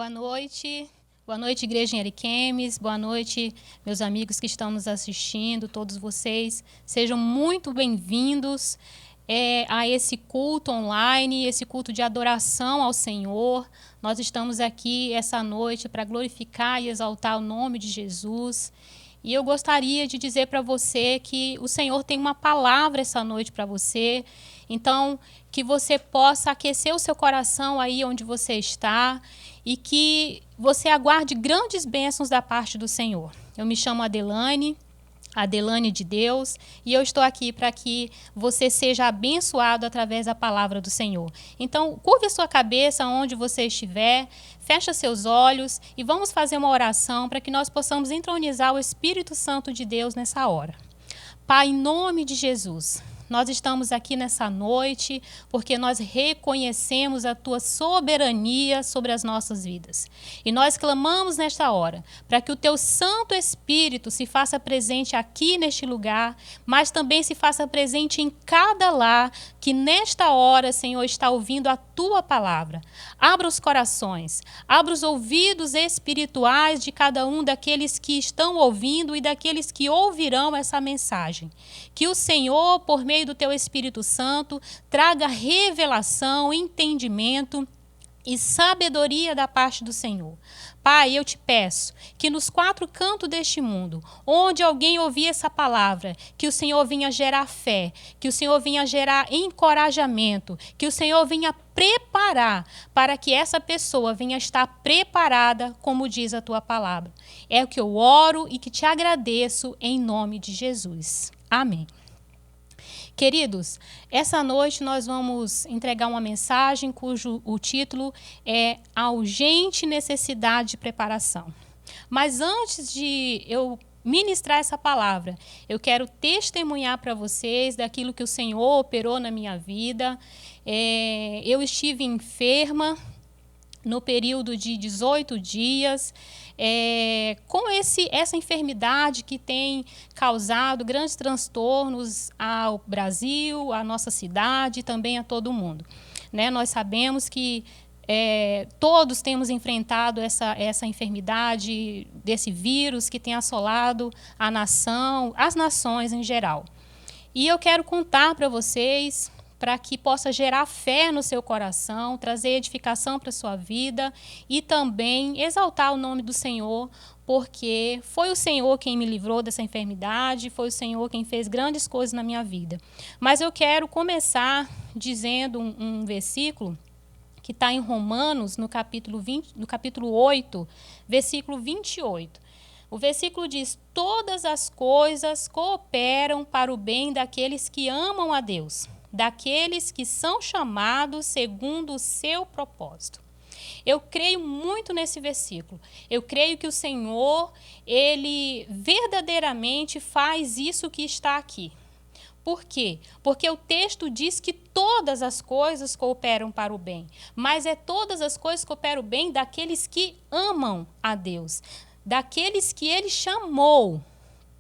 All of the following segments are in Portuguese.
Boa noite. Boa noite, Igreja em Ariquemes. Boa noite, meus amigos que estão nos assistindo, todos vocês. Sejam muito bem-vindos a esse culto online, esse culto de adoração ao Senhor. Nós estamos aqui essa noite para glorificar e exaltar o nome de Jesus. E eu gostaria de dizer para você que o Senhor tem uma palavra essa noite para você. Então, que você possa aquecer o seu coração aí onde você está e que você aguarde grandes bênçãos da parte do Senhor. Eu me chamo Adelane de Deus, e eu estou aqui para que você seja abençoado através da palavra do Senhor. Então, curve a sua cabeça onde você estiver, fecha seus olhos e vamos fazer uma oração para que nós possamos entronizar o Espírito Santo de Deus nessa hora. Pai, em nome de Jesus, nós estamos aqui nessa noite porque nós reconhecemos a Tua soberania sobre as nossas vidas. E nós clamamos nesta hora para que o Teu Santo Espírito se faça presente aqui neste lugar, mas também se faça presente em cada lar que nesta hora, Senhor, está ouvindo a Tua palavra. Abra os corações, abra os ouvidos espirituais de cada um daqueles que estão ouvindo e daqueles que ouvirão essa mensagem. Que o Senhor, por meio do Teu Espírito Santo, traga revelação, entendimento e sabedoria da parte do Senhor. Pai, eu te peço que nos quatro cantos deste mundo, onde alguém ouvir essa palavra, que o Senhor venha gerar fé, que o Senhor venha gerar encorajamento, que o Senhor venha preparar para que essa pessoa venha estar preparada, como diz a Tua palavra. É o que eu oro e que te agradeço em nome de Jesus. Amém. Queridos, essa noite nós vamos entregar uma mensagem cujo o título é A Urgente Necessidade de Preparação. Mas antes de eu ministrar essa palavra, eu quero testemunhar para vocês daquilo que o Senhor operou na minha vida. Eu estive enferma no período de 18 dias, com essa enfermidade que tem causado grandes transtornos ao Brasil, à nossa cidade e também a todo mundo. Nós sabemos que todos temos enfrentado essa enfermidade, desse vírus que tem assolado a nação, as nações em geral. E eu quero contar para vocês, para que possa gerar fé no seu coração, trazer edificação para a sua vida e também exaltar o nome do Senhor, porque foi o Senhor quem me livrou dessa enfermidade, foi o Senhor quem fez grandes coisas na minha vida. Mas eu quero começar dizendo um versículo que está em Romanos, no capítulo 8, versículo 28. O versículo diz: todas as coisas cooperam para o bem daqueles que amam a Deus, daqueles que são chamados segundo o seu propósito. Eu creio muito nesse versículo. Eu creio que o Senhor, Ele verdadeiramente faz isso que está aqui. Por quê? Porque o texto diz que todas as coisas cooperam para o bem, mas todas as coisas cooperam o bem daqueles que amam a Deus, daqueles que Ele chamou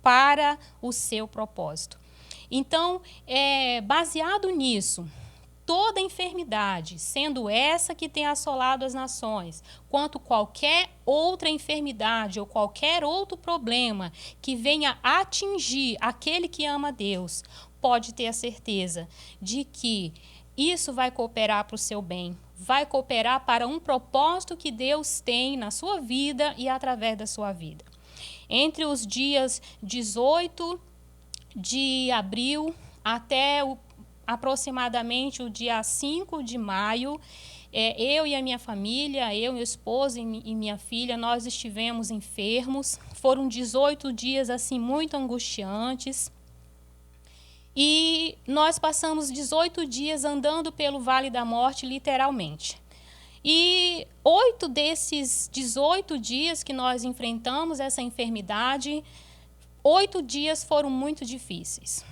para o seu propósito. Então, baseado nisso, toda enfermidade, sendo essa que tem assolado as nações, quanto qualquer outra enfermidade ou qualquer outro problema que venha atingir aquele que ama a Deus, pode ter a certeza de que isso vai cooperar para o seu bem, vai cooperar para um propósito que Deus tem na sua vida e através da sua vida. Entre os dias 18 de abril até aproximadamente o dia 5 de maio, eu e a minha família, eu, meu esposo e minha filha, nós estivemos enfermos. Foram 18 dias assim muito angustiantes. E nós passamos 18 dias andando pelo Vale da Morte, literalmente. E 8 desses 18 dias que nós enfrentamos essa enfermidade, 8 dias foram muito difíceis.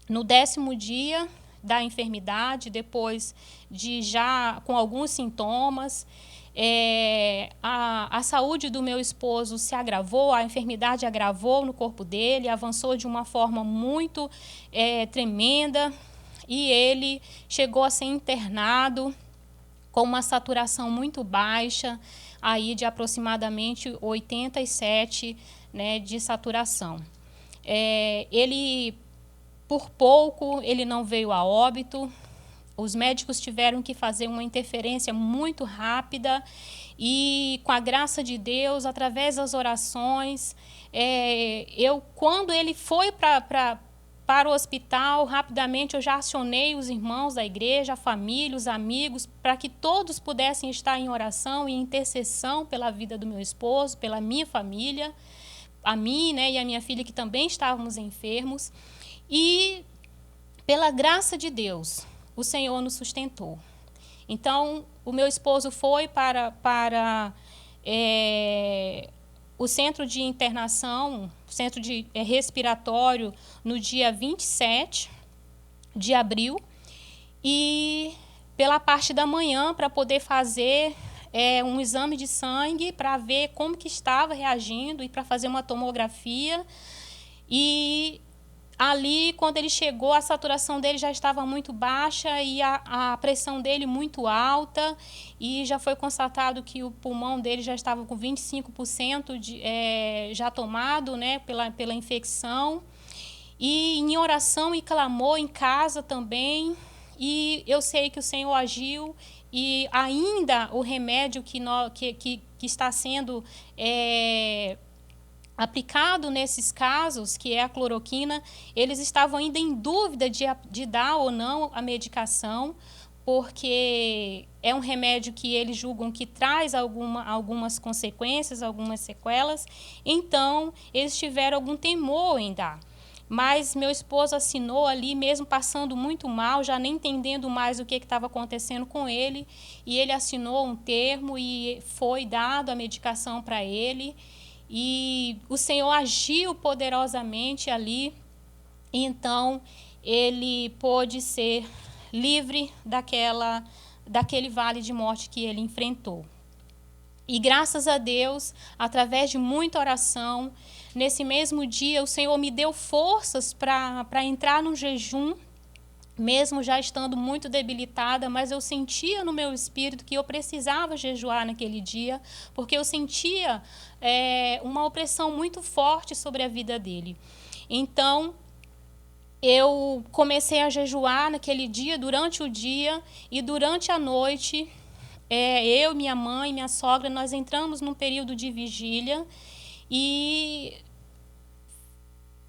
No 10º dia da enfermidade, depois de já com alguns sintomas, a saúde do meu esposo se agravou, a enfermidade agravou no corpo dele, avançou de uma forma muito tremenda e ele chegou a ser internado com uma saturação muito baixa, aí de aproximadamente 87, né, de saturação. Ele, por pouco, ele não veio a óbito. Os médicos tiveram que fazer uma interferência muito rápida e, com a graça de Deus, através das orações, quando ele foi para o hospital, rapidamente eu já acionei os irmãos da igreja, a família, os amigos, para que todos pudessem estar em oração e intercessão pela vida do meu esposo, pela minha família, a mim, né, e a minha filha, que também estávamos enfermos. E, pela graça de Deus, o Senhor nos sustentou. Então, o meu esposo foi para o centro de internação, centro de respiratório, no dia 27 de abril, e pela parte da manhã, para poder fazer um exame de sangue, para ver como que estava reagindo e para fazer uma tomografia. E ali, quando ele chegou, a saturação dele já estava muito baixa e a pressão dele muito alta, e já foi constatado que o pulmão dele já estava com 25% já tomado, né, pela infecção. E em oração e clamor em casa também, e eu sei que o Senhor agiu, e ainda o remédio que está sendo aplicado nesses casos, que é a cloroquina, eles estavam ainda em dúvida de dar ou não a medicação, porque é um remédio que eles julgam que traz algumas consequências, algumas sequelas. Então, eles tiveram algum temor em dar. Mas meu esposo assinou ali, mesmo passando muito mal, já nem entendendo mais o que estava acontecendo com ele, e ele assinou um termo e foi dado a medicação para ele. E o Senhor agiu poderosamente ali, e então ele pôde ser livre daquele vale de morte que ele enfrentou. E graças a Deus, através de muita oração, nesse mesmo dia o Senhor me deu forças para entrar num jejum, mesmo já estando muito debilitada, mas eu sentia no meu espírito que eu precisava jejuar naquele dia, porque eu sentia uma opressão muito forte sobre a vida dele. Então, eu comecei a jejuar naquele dia, durante o dia, e durante a noite, eu, minha mãe, minha sogra, nós entramos num período de vigília e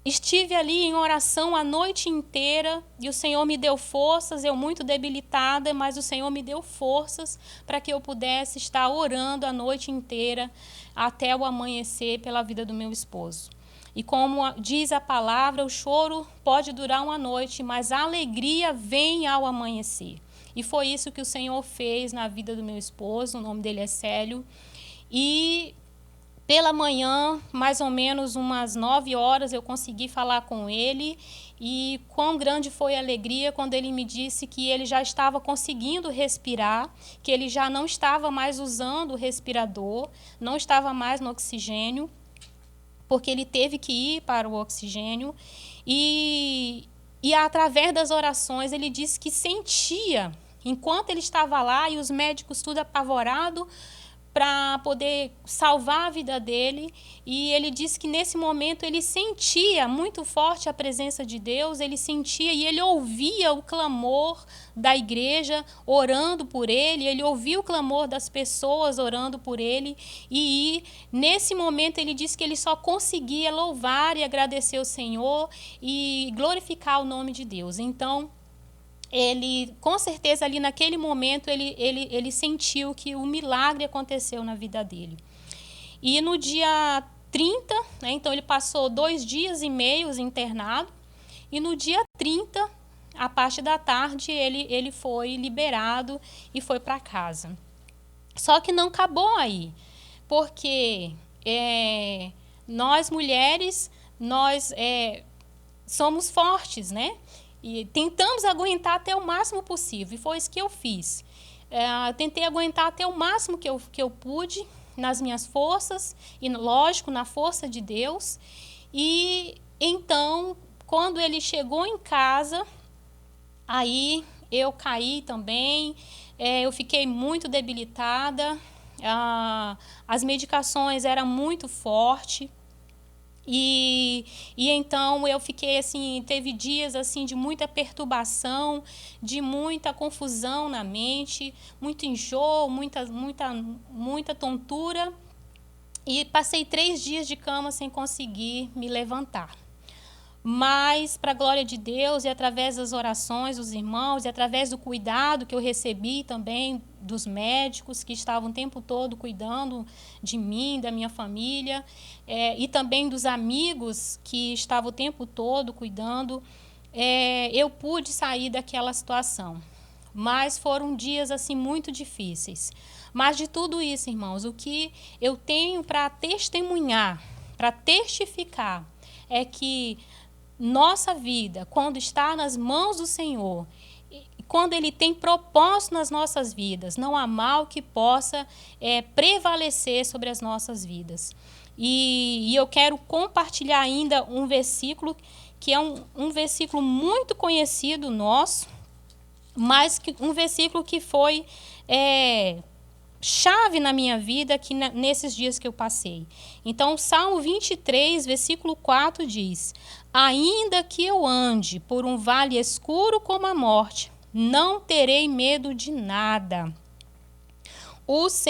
estive ali em oração a noite inteira, e o Senhor me deu forças, eu muito debilitada, mas o Senhor me deu forças para que eu pudesse estar orando a noite inteira até o amanhecer pela vida do meu esposo. E como diz a palavra, o choro pode durar uma noite, mas a alegria vem ao amanhecer. E foi isso que o Senhor fez na vida do meu esposo, o nome dele é Célio. E pela manhã, mais ou menos umas 9 horas, eu consegui falar com ele, e quão grande foi a alegria quando ele me disse que ele já estava conseguindo respirar, que ele já não estava mais usando o respirador, não estava mais no oxigênio, porque ele teve que ir para o oxigênio. E através das orações, ele disse que sentia, enquanto ele estava lá, e os médicos tudo apavorado, para poder salvar a vida dele, e ele disse que nesse momento ele sentia muito forte a presença de Deus, ele sentia e ele ouvia o clamor da igreja orando por ele, ele ouvia o clamor das pessoas orando por ele, e nesse momento ele disse que ele só conseguia louvar e agradecer o Senhor e glorificar o nome de Deus. Então, ele, com certeza, ali naquele momento, ele sentiu que o milagre aconteceu na vida dele. E no dia 30, né, então ele passou 2 dias e meio internado, e no dia 30, a parte da tarde, ele foi liberado e foi para casa. Só que não acabou aí, porque nós mulheres, nós somos fortes, né? E tentamos aguentar até o máximo possível, e foi isso que eu fiz. Tentei aguentar até o máximo que eu pude, nas minhas forças, e lógico, na força de Deus. E então, quando ele chegou em casa, aí eu caí também, eu fiquei muito debilitada, as medicações eram muito fortes. E então eu fiquei assim, teve dias assim de muita perturbação, de muita confusão na mente, muito enjoo, muita tontura. E passei 3 dias de cama sem conseguir me levantar. Mas, para a glória de Deus, e através das orações dos irmãos, e através do cuidado que eu recebi também dos médicos que estavam o tempo todo cuidando de mim, da minha família, e também dos amigos que estavam o tempo todo cuidando, eu pude sair daquela situação. Mas foram dias assim muito difíceis. Mas de tudo isso, irmãos, o que eu tenho para testemunhar, para testificar, é que nossa vida, quando está nas mãos do Senhor, quando Ele tem propósito nas nossas vidas, não há mal que possa prevalecer sobre as nossas vidas. E eu quero compartilhar ainda um versículo, que é um versículo muito conhecido nosso, mas um versículo que foi chave na minha vida aqui nesses dias que eu passei. Então, Salmo 23, versículo 4 diz: ainda que eu ande por um vale escuro como a morte, não terei medo de nada. Pois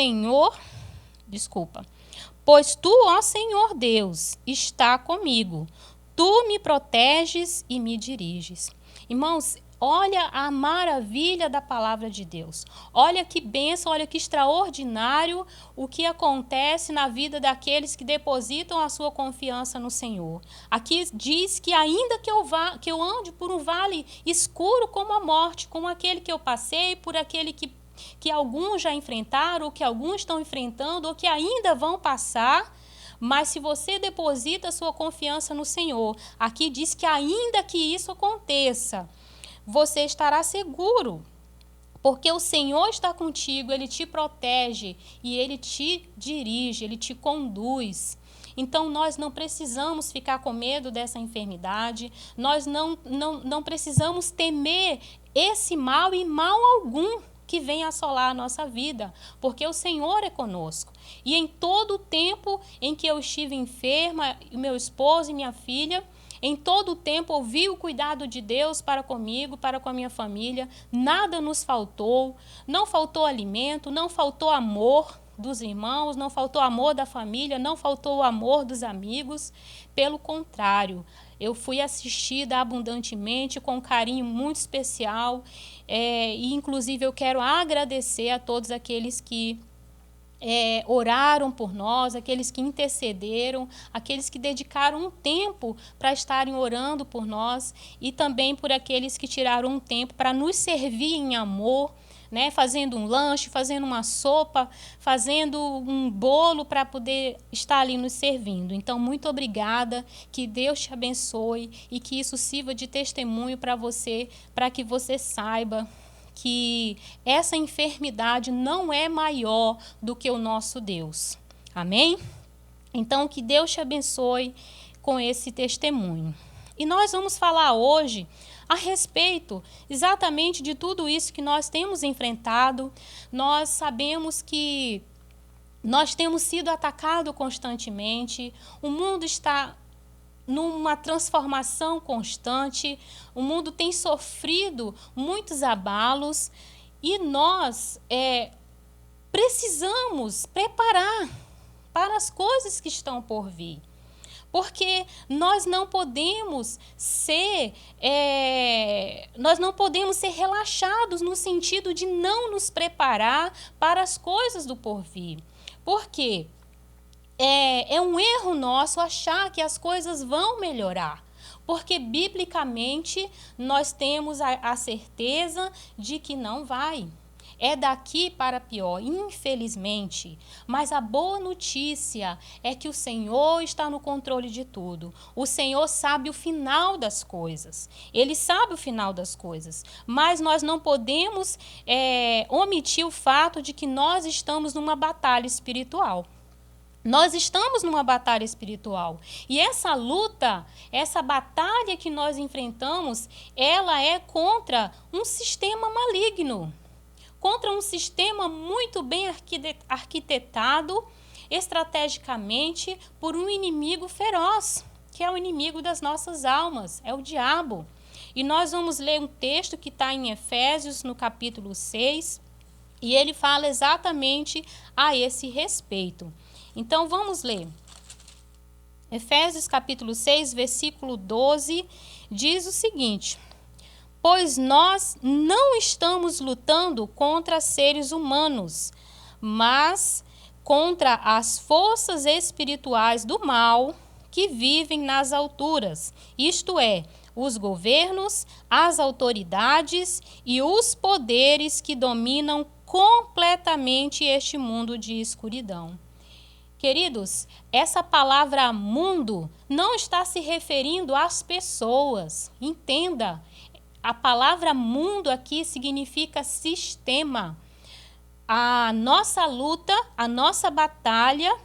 tu, ó Senhor Deus, está comigo. Tu me proteges e me diriges. Irmãos, olha a maravilha da palavra de Deus. Olha que bênção, olha que extraordinário o que acontece na vida daqueles que depositam a sua confiança no Senhor. Aqui diz que ainda que eu ande por um vale escuro como a morte, como aquele que eu passei, por aquele que alguns já enfrentaram, ou que alguns estão enfrentando, ou que ainda vão passar. Mas se você deposita a sua confiança no Senhor, aqui diz que ainda que isso aconteça, você estará seguro, porque o Senhor está contigo, Ele te protege e Ele te dirige, Ele te conduz. Então, nós não precisamos ficar com medo dessa enfermidade, nós não precisamos temer esse mal e mal algum que venha assolar a nossa vida, porque o Senhor é conosco. E em todo o tempo em que eu estive enferma, meu esposo e minha filha, em todo o tempo ouvi o cuidado de Deus para comigo, para com a minha família. Nada nos faltou, não faltou alimento, não faltou amor dos irmãos, não faltou amor da família, não faltou o amor dos amigos. Pelo contrário, eu fui assistida abundantemente, com um carinho muito especial. E inclusive eu quero agradecer a todos aqueles que oraram por nós, aqueles que intercederam, aqueles que dedicaram um tempo para estarem orando por nós, e também por aqueles que tiraram um tempo para nos servir em amor, né, fazendo um lanche, fazendo uma sopa, fazendo um bolo para poder estar ali nos servindo. Então, muito obrigada, que Deus te abençoe e que isso sirva de testemunho para você, para que você saiba que essa enfermidade não é maior do que o nosso Deus. Amém? Então, que Deus te abençoe com esse testemunho. E nós vamos falar hoje a respeito exatamente de tudo isso que nós temos enfrentado. Nós sabemos que nós temos sido atacados constantemente, o mundo está numa transformação constante, o mundo tem sofrido muitos abalos e nós precisamos preparar para as coisas que estão por vir. Porque nós não podemos ser relaxados no sentido de não nos preparar para as coisas do porvir. Por quê? É um erro nosso achar que as coisas vão melhorar, porque biblicamente nós temos a certeza de que não vai. É daqui para pior, infelizmente. Mas a boa notícia é que o Senhor está no controle de tudo. O Senhor sabe o final das coisas. Ele sabe o final das coisas. Mas nós não podemos omitir o fato de que nós estamos numa batalha espiritual. Nós estamos numa batalha espiritual. E essa luta, essa batalha que nós enfrentamos, ela é contra um sistema maligno. contra um sistema muito bem arquitetado estrategicamente por um inimigo feroz, que é o inimigo das nossas almas, é o diabo. E nós vamos ler um texto que está em Efésios, no capítulo 6, e ele fala exatamente a esse respeito. Então, vamos ler. Efésios, capítulo 6, versículo 12, diz o seguinte: pois nós não estamos lutando contra seres humanos, mas contra as forças espirituais do mal que vivem nas alturas, isto é, os governos, as autoridades e os poderes que dominam completamente este mundo de escuridão. Queridos, essa palavra mundo não está se referindo às pessoas. Entenda, a palavra mundo aqui significa sistema. A nossa luta, a nossa batalha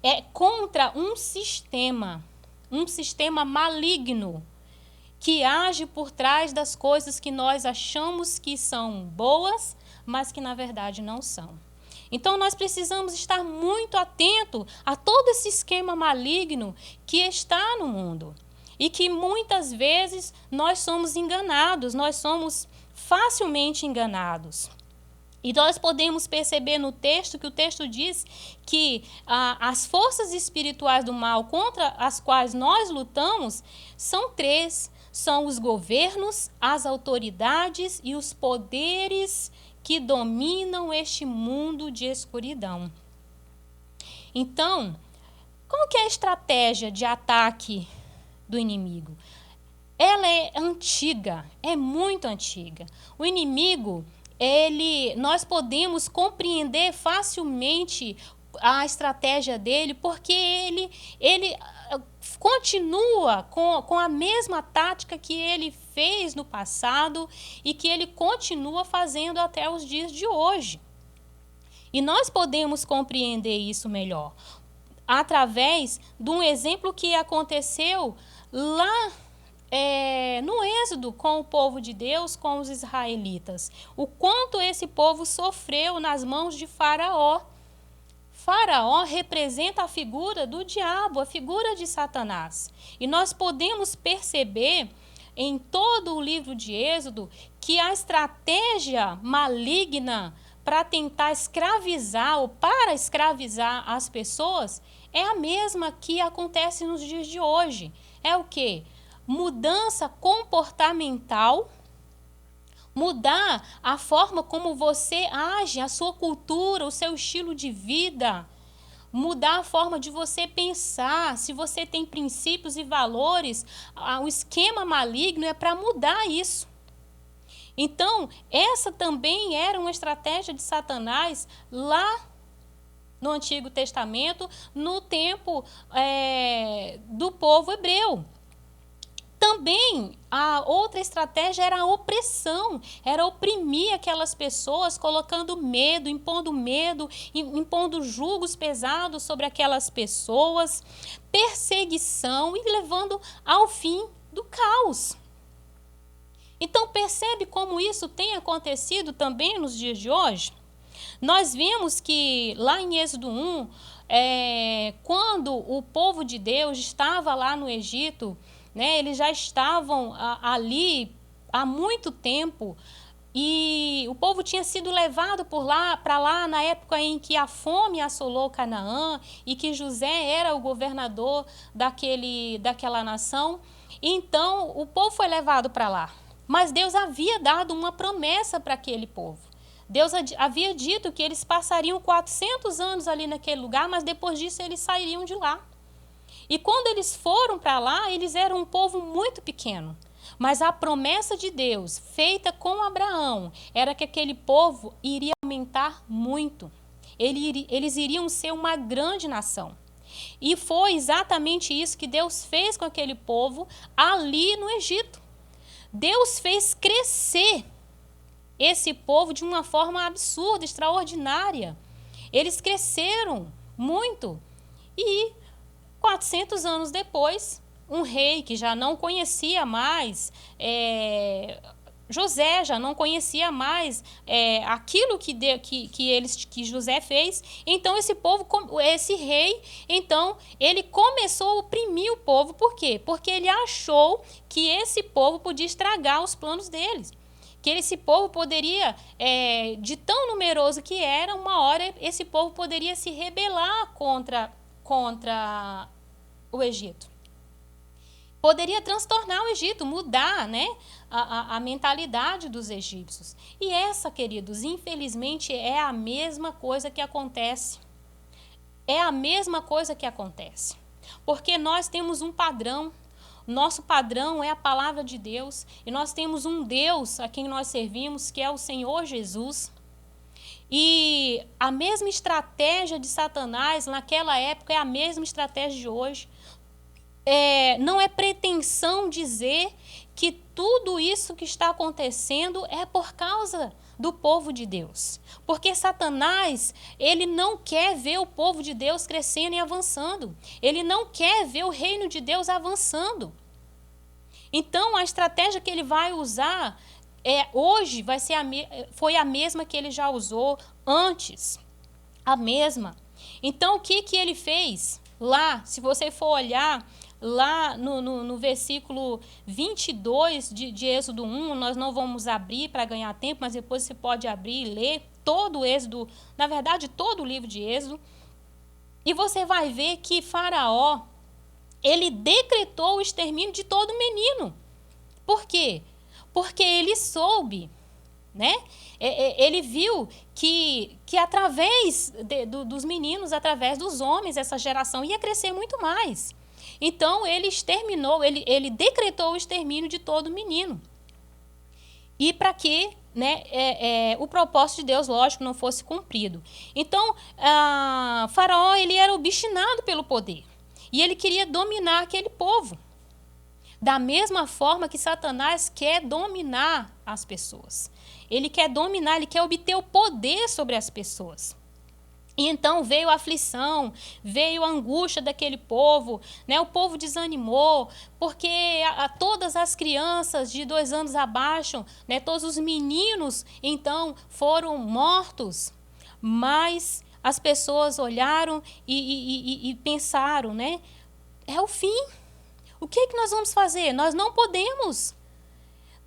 é contra um sistema maligno que age por trás das coisas que nós achamos que são boas, mas que na verdade não são. Então nós precisamos estar muito atento a todo esse esquema maligno que está no mundo e que muitas vezes nós somos enganados, nós somos facilmente enganados. E nós podemos perceber no texto que o texto diz que as forças espirituais do mal contra as quais nós lutamos são três. São os governos, as autoridades e os poderes que dominam este mundo de escuridão. Então, qual que é a estratégia de ataque do inimigo? Ela é antiga, é muito antiga. O inimigo, nós podemos compreender facilmente a estratégia dele, porque ele continua com a mesma tática que ele fez no passado e que ele continua fazendo até os dias de hoje. E nós podemos compreender isso melhor através de um exemplo que aconteceu lá no Êxodo com o povo de Deus, com os israelitas. O quanto esse povo sofreu nas mãos de Faraó. Faraó representa a figura do diabo, a figura de Satanás. E nós podemos perceber em todo o livro de Êxodo que a estratégia maligna para tentar escravizar ou para escravizar as pessoas é a mesma que acontece nos dias de hoje. É o quê? Mudança comportamental, mudar a forma como você age, a sua cultura, o seu estilo de vida, mudar a forma de você pensar, se você tem princípios e valores, o esquema maligno é para mudar isso. Então, essa também era uma estratégia de Satanás lá no Antigo Testamento, no tempo do povo hebreu. Também a outra estratégia era a opressão, era oprimir aquelas pessoas, colocando medo, impondo julgos pesados sobre aquelas pessoas, perseguição e levando ao fim do caos. Então percebe como isso tem acontecido também nos dias de hoje? Nós vemos que lá em Êxodo 1, quando o povo de Deus estava lá no Egito, eles já estavam ali há muito tempo e o povo tinha sido levado para lá na época em que a fome assolou Canaã e que José era o governador daquela nação. Então, o povo foi levado para lá. Mas Deus havia dado uma promessa para aquele povo. Deus havia dito que eles passariam 400 anos ali naquele lugar, mas depois disso eles sairiam de lá. E quando eles foram para lá, eles eram um povo muito pequeno. Mas a promessa de Deus, feita com Abraão, era que aquele povo iria aumentar muito. Eles iriam ser uma grande nação. E foi exatamente isso que Deus fez com aquele povo ali no Egito. Deus fez crescer esse povo de uma forma absurda, extraordinária. Eles cresceram muito. E 400 anos depois, um rei que já não conhecia mais José já não conhecia mais aquilo que José fez. Então esse rei, então ele começou a oprimir o povo. Por quê? Porque ele achou que esse povo podia estragar os planos deles. Que esse povo poderia, de tão numeroso que era, uma hora esse povo poderia se rebelar contra o Egito. Poderia transtornar o Egito, mudar, né, a mentalidade dos egípcios. E essa, queridos, infelizmente é a mesma coisa que acontece. É a mesma coisa que acontece. Porque nós temos um padrão. Nosso padrão é a palavra de Deus. E nós temos um Deus a quem nós servimos, que é o Senhor Jesus. E a mesma estratégia de Satanás naquela época é a mesma estratégia de hoje. Não é pretensão dizer que tudo isso que está acontecendo é por causa do povo de Deus. Porque Satanás, ele não quer ver o povo de Deus crescendo e avançando. Ele não quer ver o reino de Deus avançando. Então, a estratégia que ele vai usar hoje foi a mesma que ele já usou antes. A mesma. Então, o que ele fez? Lá, se você for olhar, lá no versículo 22 de Êxodo 1, nós não vamos abrir para ganhar tempo, mas depois você pode abrir e ler todo o Êxodo, na verdade, todo o livro de Êxodo, e você vai ver que Faraó, ele decretou o extermínio de todo menino. Por quê? Porque ele soube, né? Ele viu que através dos meninos, através dos homens, essa geração ia crescer muito mais. Então, ele decretou o extermínio de todo menino. E para que, né, o propósito de Deus, lógico, não fosse cumprido. Então, Faraó, ele era obstinado pelo poder. E ele queria dominar aquele povo. Da mesma forma que Satanás quer dominar as pessoas. Ele quer dominar, ele quer obter o poder sobre as pessoas. E então veio a aflição, veio a angústia daquele povo, né? O povo desanimou, porque todas as crianças de 2 anos abaixo, né? Todos os meninos, então, foram mortos. Mas as pessoas olharam e pensaram, né? É o fim. O que nós vamos fazer? Nós não podemos.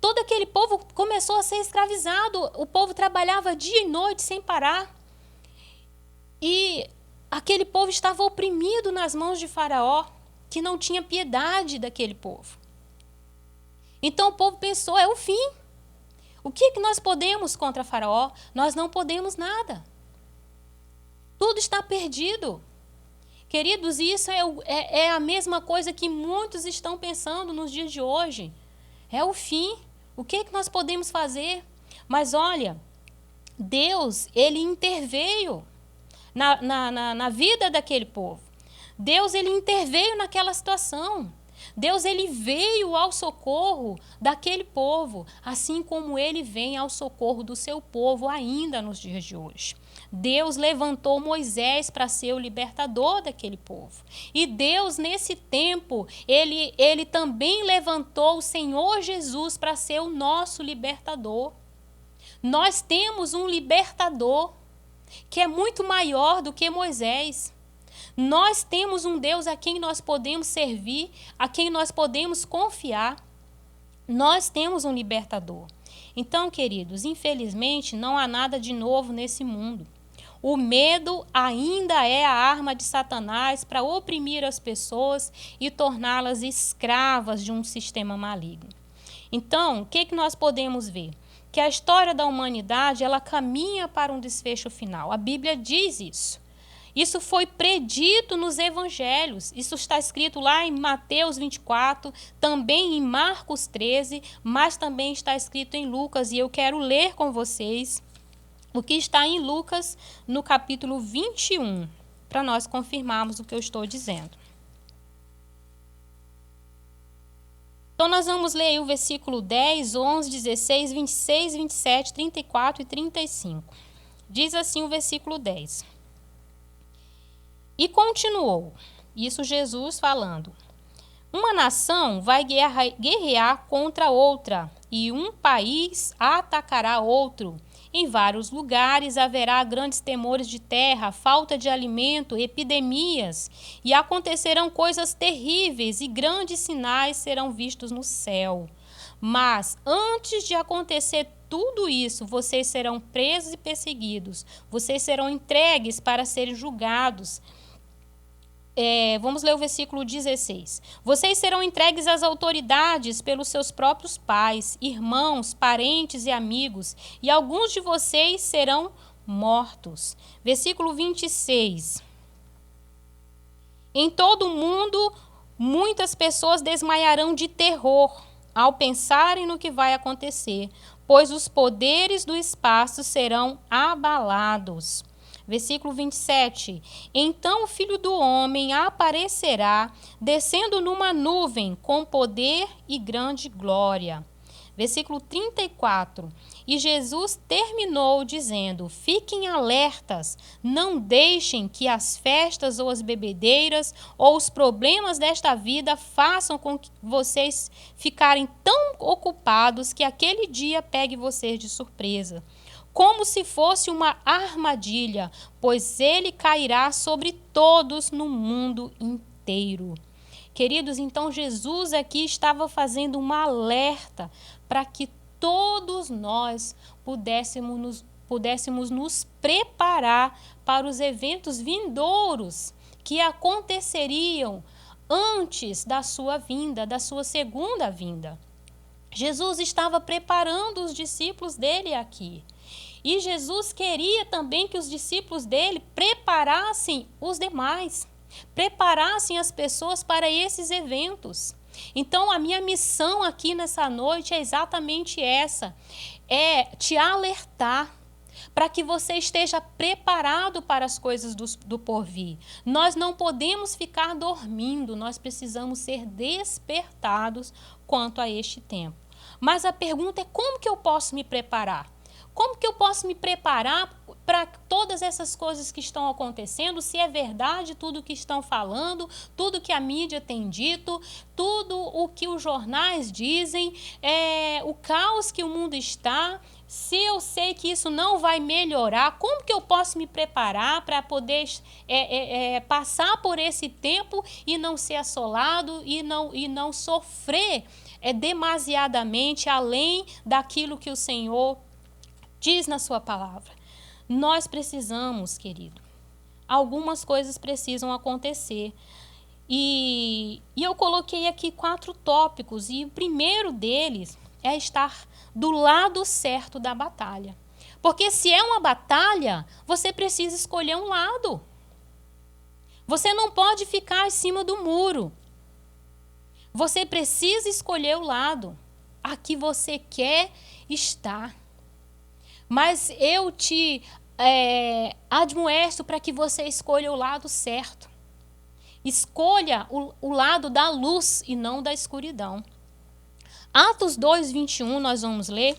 Todo aquele povo começou a ser escravizado. O povo trabalhava dia e noite sem parar. E aquele povo estava oprimido nas mãos de Faraó, que não tinha piedade daquele povo. Então o povo pensou, é o fim. O que nós podemos contra Faraó? Nós não podemos nada. Tudo está perdido. Queridos, isso é a mesma coisa que muitos estão pensando nos dias de hoje. É o fim. O que nós podemos fazer? Mas olha, Deus, ele interveio na vida daquele povo. Deus, ele interveio naquela situação. Deus, ele veio ao socorro daquele povo, assim como ele vem ao socorro do seu povo ainda nos dias de hoje. Deus levantou Moisés para ser o libertador daquele povo. E Deus, nesse tempo, ele também levantou o Senhor Jesus para ser o nosso libertador. Nós temos um libertador que é muito maior do que Moisés. Nós temos um Deus a quem nós podemos servir, a quem nós podemos confiar. Nós temos um libertador. Então, queridos, infelizmente, não há nada de novo nesse mundo. O medo ainda é a arma de Satanás para oprimir as pessoas e torná-las escravas de um sistema maligno. Então, o que nós podemos ver? Que a história da humanidade, ela caminha para um desfecho final. A Bíblia diz isso. Isso foi predito nos evangelhos. Isso está escrito lá em Mateus 24, também em Marcos 13, mas também está escrito em Lucas. E eu quero ler com vocês o que está em Lucas, no capítulo 21, para nós confirmarmos o que eu estou dizendo. Então, nós vamos ler o versículo 10, 11, 16, 26, 27, 34 e 35. Diz assim o versículo 10. E continuou, isso Jesus falando, uma nação vai guerrear contra outra e um país atacará outro. Em vários lugares haverá grandes temores de terra, falta de alimento, epidemias, e acontecerão coisas terríveis e grandes sinais serão vistos no céu. Mas antes de acontecer tudo isso, vocês serão presos e perseguidos, vocês serão entregues para serem julgados. Vamos ler o versículo 16. Vocês serão entregues às autoridades pelos seus próprios pais, irmãos, parentes e amigos, e alguns de vocês serão mortos. Versículo 26. Em todo o mundo, muitas pessoas desmaiarão de terror ao pensarem no que vai acontecer, pois os poderes do espaço serão abalados. Versículo 27. Então o Filho do Homem aparecerá, descendo numa nuvem, com poder e grande glória. Versículo 34. E Jesus terminou dizendo: fiquem alertas, não deixem que as festas ou as bebedeiras ou os problemas desta vida façam com que vocês ficarem tão ocupados que aquele dia pegue vocês de surpresa, como se fosse uma armadilha, pois ele cairá sobre todos no mundo inteiro. Queridos, então Jesus aqui estava fazendo um alerta para que todos nós pudéssemos nos preparar para os eventos vindouros que aconteceriam antes da sua vinda, da sua segunda vinda. Jesus estava preparando os discípulos dele aqui. E Jesus queria também que os discípulos dele preparassem os demais, preparassem as pessoas para esses eventos. Então, a minha missão aqui nessa noite é exatamente essa, é te alertar para que você esteja preparado para as coisas do porvir. Nós não podemos ficar dormindo, nós precisamos ser despertados quanto a este tempo. Mas a pergunta é: como que eu posso me preparar? Como que eu posso me preparar para todas essas coisas que estão acontecendo, se é verdade tudo que estão falando, tudo que a mídia tem dito, tudo o que os jornais dizem, o caos que o mundo está? Se eu sei que isso não vai melhorar, como que eu posso me preparar para poder passar por esse tempo e não ser assolado e não sofrer demasiadamente além daquilo que o Senhor diz na sua palavra? Nós precisamos, querido, algumas coisas precisam acontecer. E eu coloquei aqui 4 tópicos, e o primeiro deles é estar do lado certo da batalha. Porque se é uma batalha, você precisa escolher um lado. Você não pode ficar em cima do muro. Você precisa escolher o lado a que você quer estar. Mas eu te admoesto para que você escolha o lado certo. Escolha o lado da luz e não da escuridão. Atos 2:21, nós vamos ler.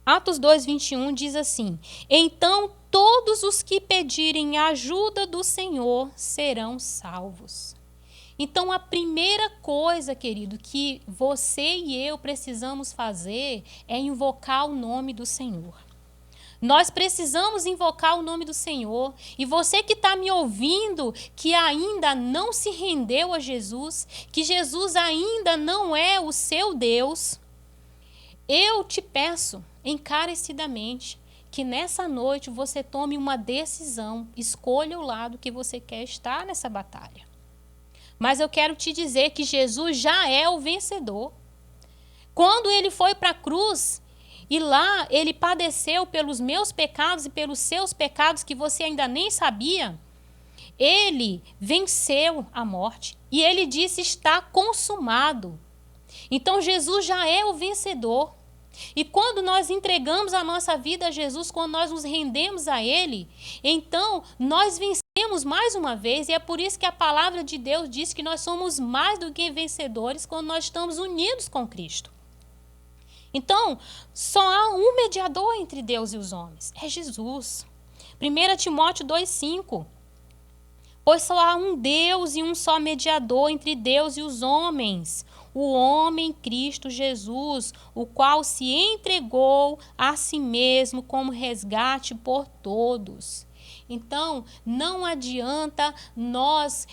Atos 2:21 diz assim: então todos os que pedirem a ajuda do Senhor serão salvos. Então, a primeira coisa, querido, que você e eu precisamos fazer é invocar o nome do Senhor. Nós precisamos invocar o nome do Senhor. E você que está me ouvindo, que ainda não se rendeu a Jesus, que Jesus ainda não é o seu Deus, eu te peço encarecidamente que nessa noite você tome uma decisão, escolha o lado que você quer estar nessa batalha. Mas eu quero te dizer que Jesus já é o vencedor. Quando ele foi para a cruz e lá ele padeceu pelos meus pecados e pelos seus pecados que você ainda nem sabia, ele venceu a morte e ele disse: está consumado. Então Jesus já é o vencedor. E quando nós entregamos a nossa vida a Jesus, quando nós nos rendemos a Ele, então nós vencemos mais uma vez. E é por isso que a palavra de Deus diz que nós somos mais do que vencedores quando nós estamos unidos com Cristo. Então, só há um mediador entre Deus e os homens, é Jesus. 1 Timóteo 2,5. Pois só há um Deus e um só mediador entre Deus e os homens, o homem Cristo Jesus, o qual se entregou a si mesmo como resgate por todos. Então, não adianta nós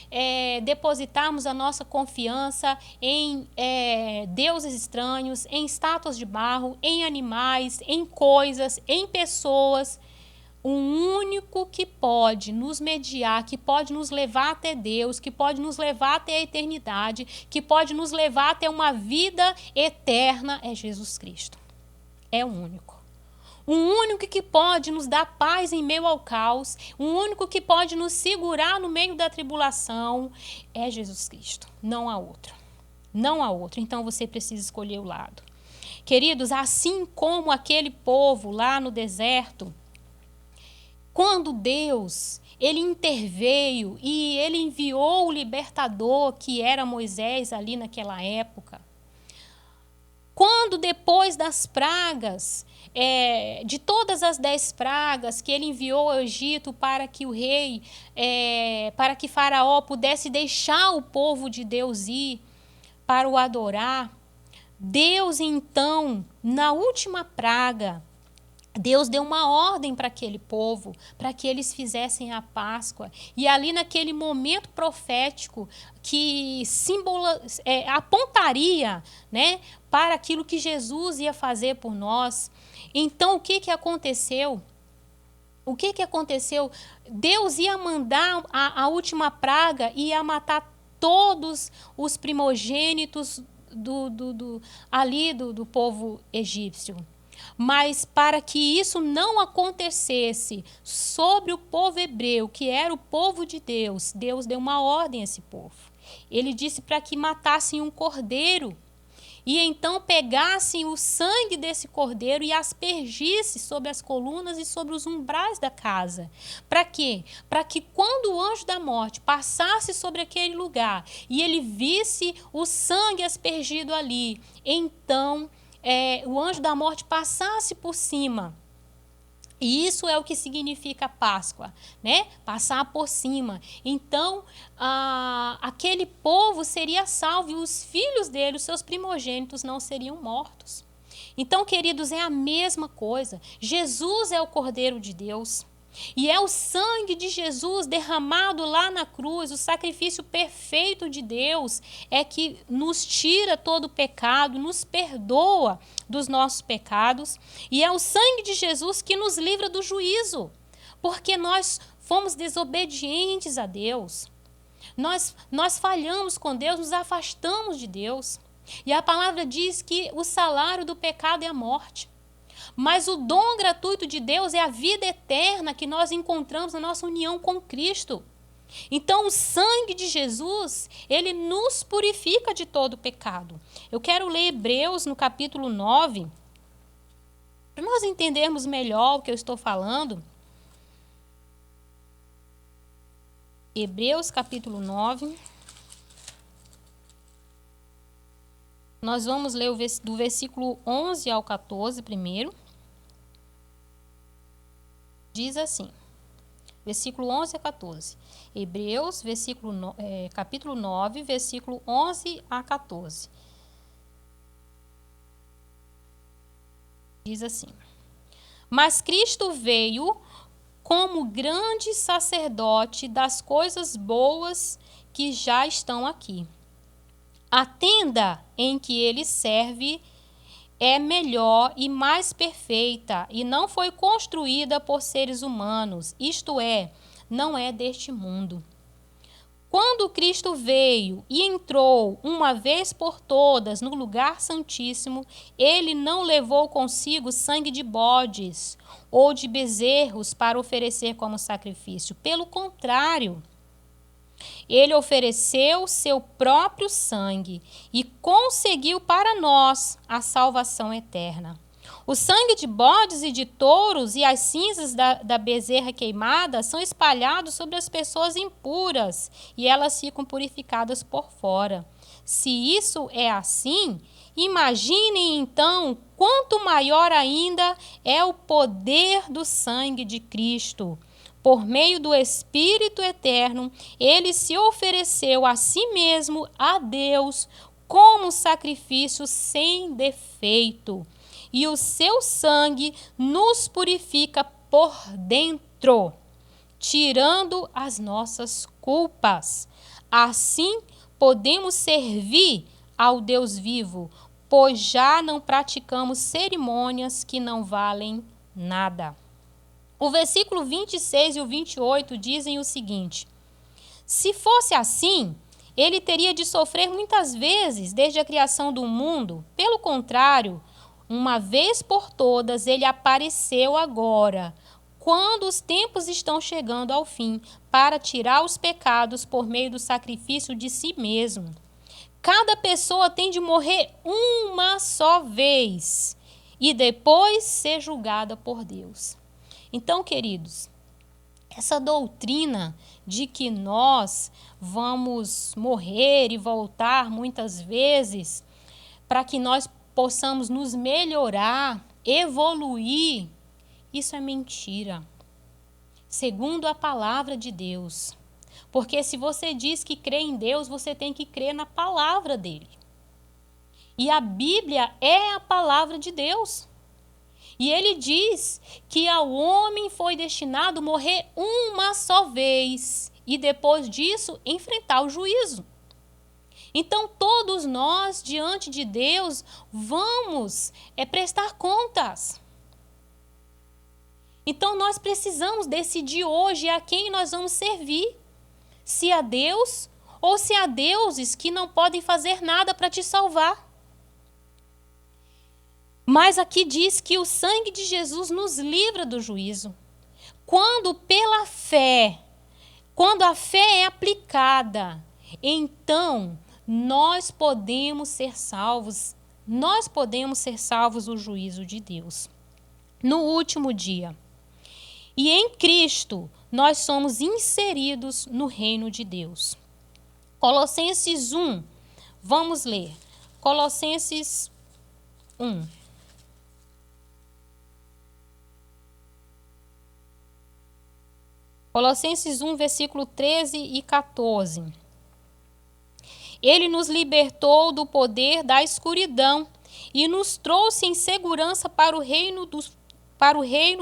depositarmos a nossa confiança em deuses estranhos, em estátuas de barro, em animais, em coisas, em pessoas. O único que pode nos mediar, que pode nos levar até Deus, que pode nos levar até a eternidade, que pode nos levar até uma vida eterna é Jesus Cristo. É o único. O único que pode nos dar paz em meio ao caos, o único que pode nos segurar no meio da tribulação é Jesus Cristo. Não há outro. Não há outro. Então você precisa escolher o lado. Queridos, assim como aquele povo lá no deserto, quando Deus, ele interveio e ele enviou o libertador, que era Moisés ali naquela época. Quando depois das pragas, de todas as 10 pragas que ele enviou ao Egito para que o rei, para que Faraó pudesse deixar o povo de Deus ir para o adorar, Deus então, na última praga, Deus deu uma ordem para aquele povo, para que eles fizessem a Páscoa. E ali naquele momento profético que apontaria, né, para aquilo que Jesus ia fazer por nós. Então, o que aconteceu? O que aconteceu? Deus ia mandar a última praga e ia matar todos os primogênitos do povo egípcio. Mas para que isso não acontecesse sobre o povo hebreu, que era o povo de Deus, Deus deu uma ordem a esse povo. Ele disse para que matassem um cordeiro e então pegassem o sangue desse cordeiro e aspergissem sobre as colunas e sobre os umbrais da casa. Para quê? Para que quando o anjo da morte passasse sobre aquele lugar e ele visse o sangue aspergido ali, então o anjo da morte passasse por cima. E isso é o que significa Páscoa, né? Passar por cima. Então, aquele povo seria salvo e os filhos dele, os seus primogênitos, não seriam mortos. Então, queridos, é a mesma coisa. Jesus é o Cordeiro de Deus. E é o sangue de Jesus derramado lá na cruz, o sacrifício perfeito de Deus, é que nos tira todo o pecado, nos perdoa dos nossos pecados. E é o sangue de Jesus que nos livra do juízo, porque nós fomos desobedientes a Deus. Nós falhamos com Deus, nos afastamos de Deus. E a palavra diz que o salário do pecado é a morte. Mas o dom gratuito de Deus é a vida eterna que nós encontramos na nossa união com Cristo. Então, o sangue de Jesus, ele nos purifica de todo o pecado. Eu quero ler Hebreus no capítulo 9, para nós entendermos melhor o que eu estou falando. Hebreus capítulo 9. Nós vamos ler do versículo 11 ao 14 primeiro. Diz assim, versículo 11 a 14. Hebreus, capítulo 9, versículo 11 a 14. Diz assim: Mas Cristo veio como grande sacerdote das coisas boas que já estão aqui. A tenda em que ele serve é melhor e mais perfeita e não foi construída por seres humanos, isto é, não é deste mundo. Quando Cristo veio e entrou uma vez por todas no lugar santíssimo, ele não levou consigo sangue de bodes ou de bezerros para oferecer como sacrifício. Pelo contrário, ele ofereceu seu próprio sangue e conseguiu para nós a salvação eterna. O sangue de bodes e de touros e as cinzas da bezerra queimada são espalhados sobre as pessoas impuras e elas ficam purificadas por fora. Se isso é assim, imaginem então quanto maior ainda é o poder do sangue de Cristo. Por meio do Espírito eterno, ele se ofereceu a si mesmo a Deus como sacrifício sem defeito. E o seu sangue nos purifica por dentro, tirando as nossas culpas. Assim, podemos servir ao Deus vivo, pois já não praticamos cerimônias que não valem nada. O versículo 26 e o 28 dizem o seguinte: se fosse assim, ele teria de sofrer muitas vezes desde a criação do mundo. Pelo contrário, uma vez por todas, ele apareceu agora, quando os tempos estão chegando ao fim, para tirar os pecados por meio do sacrifício de si mesmo. Cada pessoa tem de morrer uma só vez e depois ser julgada por Deus. Então, queridos, essa doutrina de que nós vamos morrer e voltar muitas vezes para que nós possamos nos melhorar, evoluir, isso é mentira. Segundo a palavra de Deus. Porque se você diz que crê em Deus, você tem que crer na palavra dele. E a Bíblia é a palavra de Deus. E ele diz que ao homem foi destinado morrer uma só vez e depois disso enfrentar o juízo. Então todos nós diante de Deus vamos prestar contas. Então nós precisamos decidir hoje a quem nós vamos servir. Se a Deus ou se há deuses que não podem fazer nada para te salvar. Mas aqui diz que o sangue de Jesus nos livra do juízo. Quando pela fé, quando a fé é aplicada, então nós podemos ser salvos. Nós podemos ser salvos do juízo de Deus. No último dia. E em Cristo nós somos inseridos no reino de Deus. Colossenses 1, vamos ler. Colossenses 1. Colossenses 1, versículo 13 e 14. Ele nos libertou do poder da escuridão e nos trouxe em segurança para o reino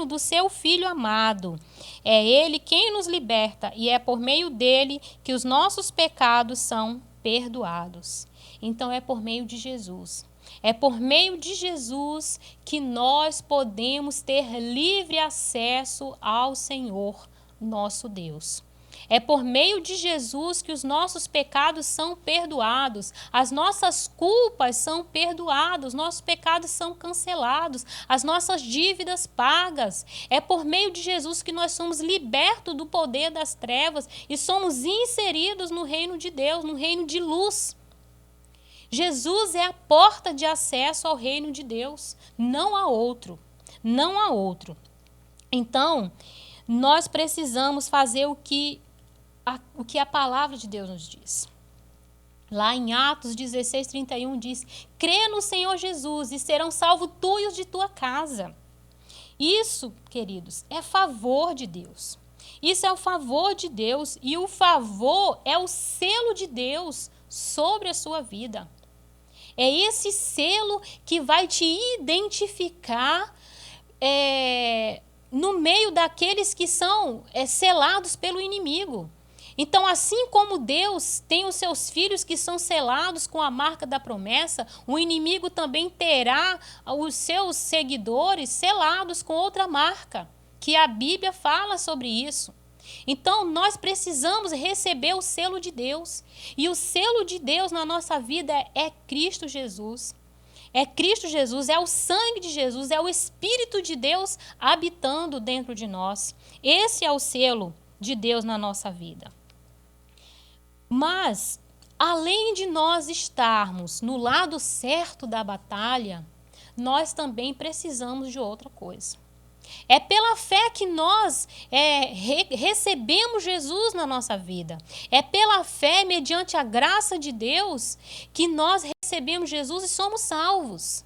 do seu Filho amado. É ele quem nos liberta e é por meio dele que os nossos pecados são perdoados. Então é por meio de Jesus. É por meio de Jesus que nós podemos ter livre acesso ao Senhor, nosso Deus. É por meio de Jesus que os nossos pecados são perdoados, as nossas culpas são perdoadas, nossos pecados são cancelados, as nossas dívidas pagas. É por meio de Jesus que nós somos libertos do poder das trevas e somos inseridos no reino de Deus, no reino de luz. Jesus é a porta de acesso ao reino de Deus, não há outro, não há outro. Então, nós precisamos fazer o que a palavra de Deus nos diz. Lá em Atos 16:31 diz: crê no Senhor Jesus e serão salvos tu e os de tua casa. Isso, queridos, é favor de Deus. Isso é o favor de Deus e o favor é o selo de Deus sobre a sua vida. É esse selo que vai te identificar no meio daqueles que são selados pelo inimigo. Então, assim como Deus tem os seus filhos que são selados com a marca da promessa, o inimigo também terá os seus seguidores selados com outra marca, que a Bíblia fala sobre isso. Então, nós precisamos receber o selo de Deus. E o selo de Deus na nossa vida é Cristo Jesus. É Cristo Jesus, é o sangue de Jesus, é o Espírito de Deus habitando dentro de nós. Esse é o selo de Deus na nossa vida. Mas, além de nós estarmos no lado certo da batalha, nós também precisamos de outra coisa. É pela fé que nós recebemos Jesus na nossa vida. É pela fé, mediante a graça de Deus, que nós recebemos Jesus e somos salvos.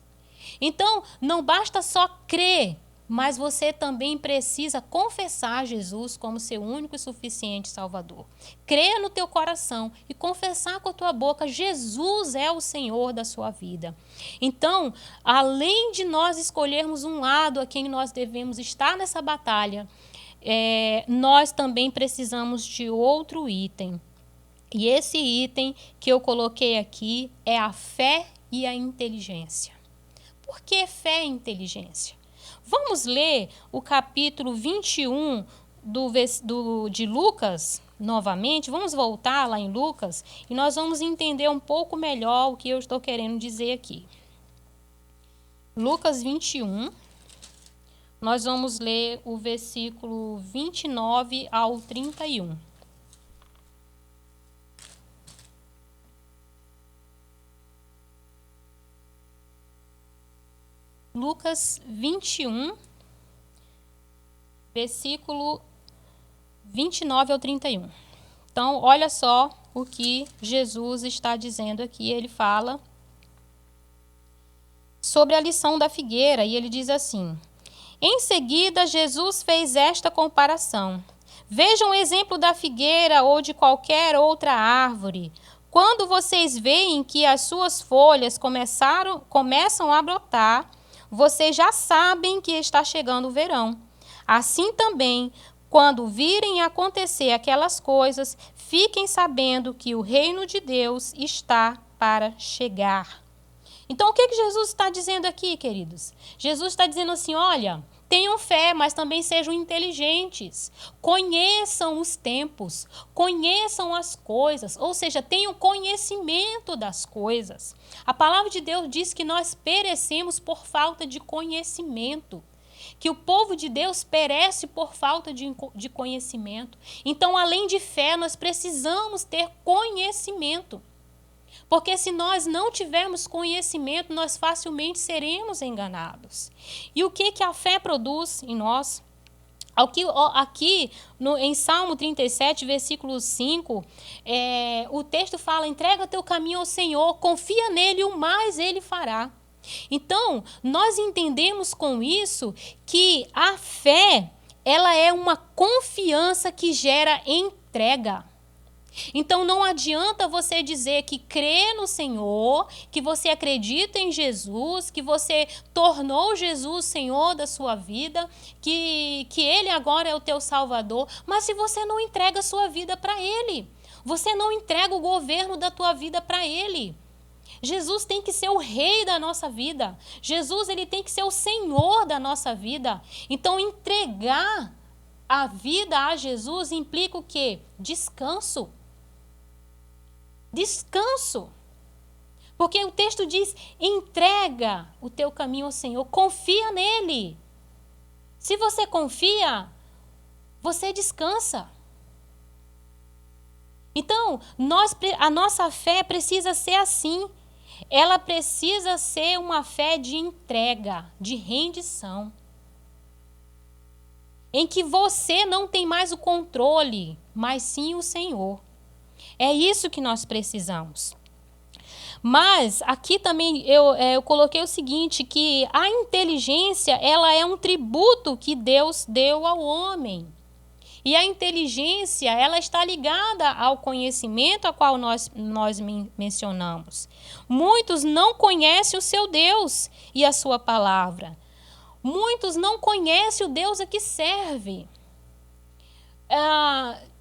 Então, não basta só crer mas você também precisa confessar Jesus como seu único e suficiente Salvador. Crer no teu coração e confessar com a tua boca, Jesus é o Senhor da sua vida. Então, além de nós escolhermos um lado a quem nós devemos estar nessa batalha, nós também precisamos de outro item. E esse item que eu coloquei aqui é a fé e a inteligência. Por que fé e inteligência? Vamos ler o capítulo 21 de Lucas novamente. Vamos voltar lá em Lucas e nós vamos entender um pouco melhor o que eu estou querendo dizer aqui. Lucas 21, nós vamos ler o versículo 29 ao 31. Lucas 21, versículo 29 ao 31. Então, olha só o que Jesus está dizendo aqui. Ele fala sobre a lição da figueira e ele diz assim: em seguida, Jesus fez esta comparação. Vejam o exemplo da figueira ou de qualquer outra árvore. Quando vocês veem que as suas folhas começam a brotar, vocês já sabem que está chegando o verão. Assim também, quando virem acontecer aquelas coisas, fiquem sabendo que o reino de Deus está para chegar. Então, o que Jesus está dizendo aqui, queridos? Jesus está dizendo assim, olha, tenham fé, mas também sejam inteligentes. Conheçam os tempos, conheçam as coisas, ou seja, tenham conhecimento das coisas. A palavra de Deus diz que nós perecemos por falta de conhecimento, que o povo de Deus perece por falta de conhecimento. Então, além de fé, nós precisamos ter conhecimento. Porque se nós não tivermos conhecimento, nós facilmente seremos enganados. E o que a fé produz em nós? Aqui em Salmo 37, versículo 5, o texto fala, entrega teu caminho ao Senhor, confia nele e o mais ele fará. Então, nós entendemos com isso que a fé, ela é uma confiança que gera entrega. Então, não adianta você dizer que crê no Senhor, que você acredita em Jesus, que você tornou Jesus Senhor da sua vida, que Ele agora é o teu Salvador, mas se você não entrega a sua vida para Ele, você não entrega o governo da tua vida para Ele. Jesus tem que ser o rei da nossa vida. Jesus, ele tem que ser o Senhor da nossa vida. Então, entregar a vida a Jesus implica o quê? Descanso. Descanso. Porque o texto diz, entrega o teu caminho ao Senhor, confia nele. Se você confia, você descansa. Então, a nossa fé precisa ser assim. Ela precisa ser uma fé de entrega, de rendição. Em que você não tem mais o controle, mas sim o Senhor. É isso que nós precisamos. Mas aqui também eu coloquei o seguinte, que a inteligência, ela é um tributo que Deus deu ao homem. E a inteligência, ela está ligada ao conhecimento a qual nós mencionamos. Muitos não conhecem o seu Deus e a sua palavra. Muitos não conhecem o Deus a que serve.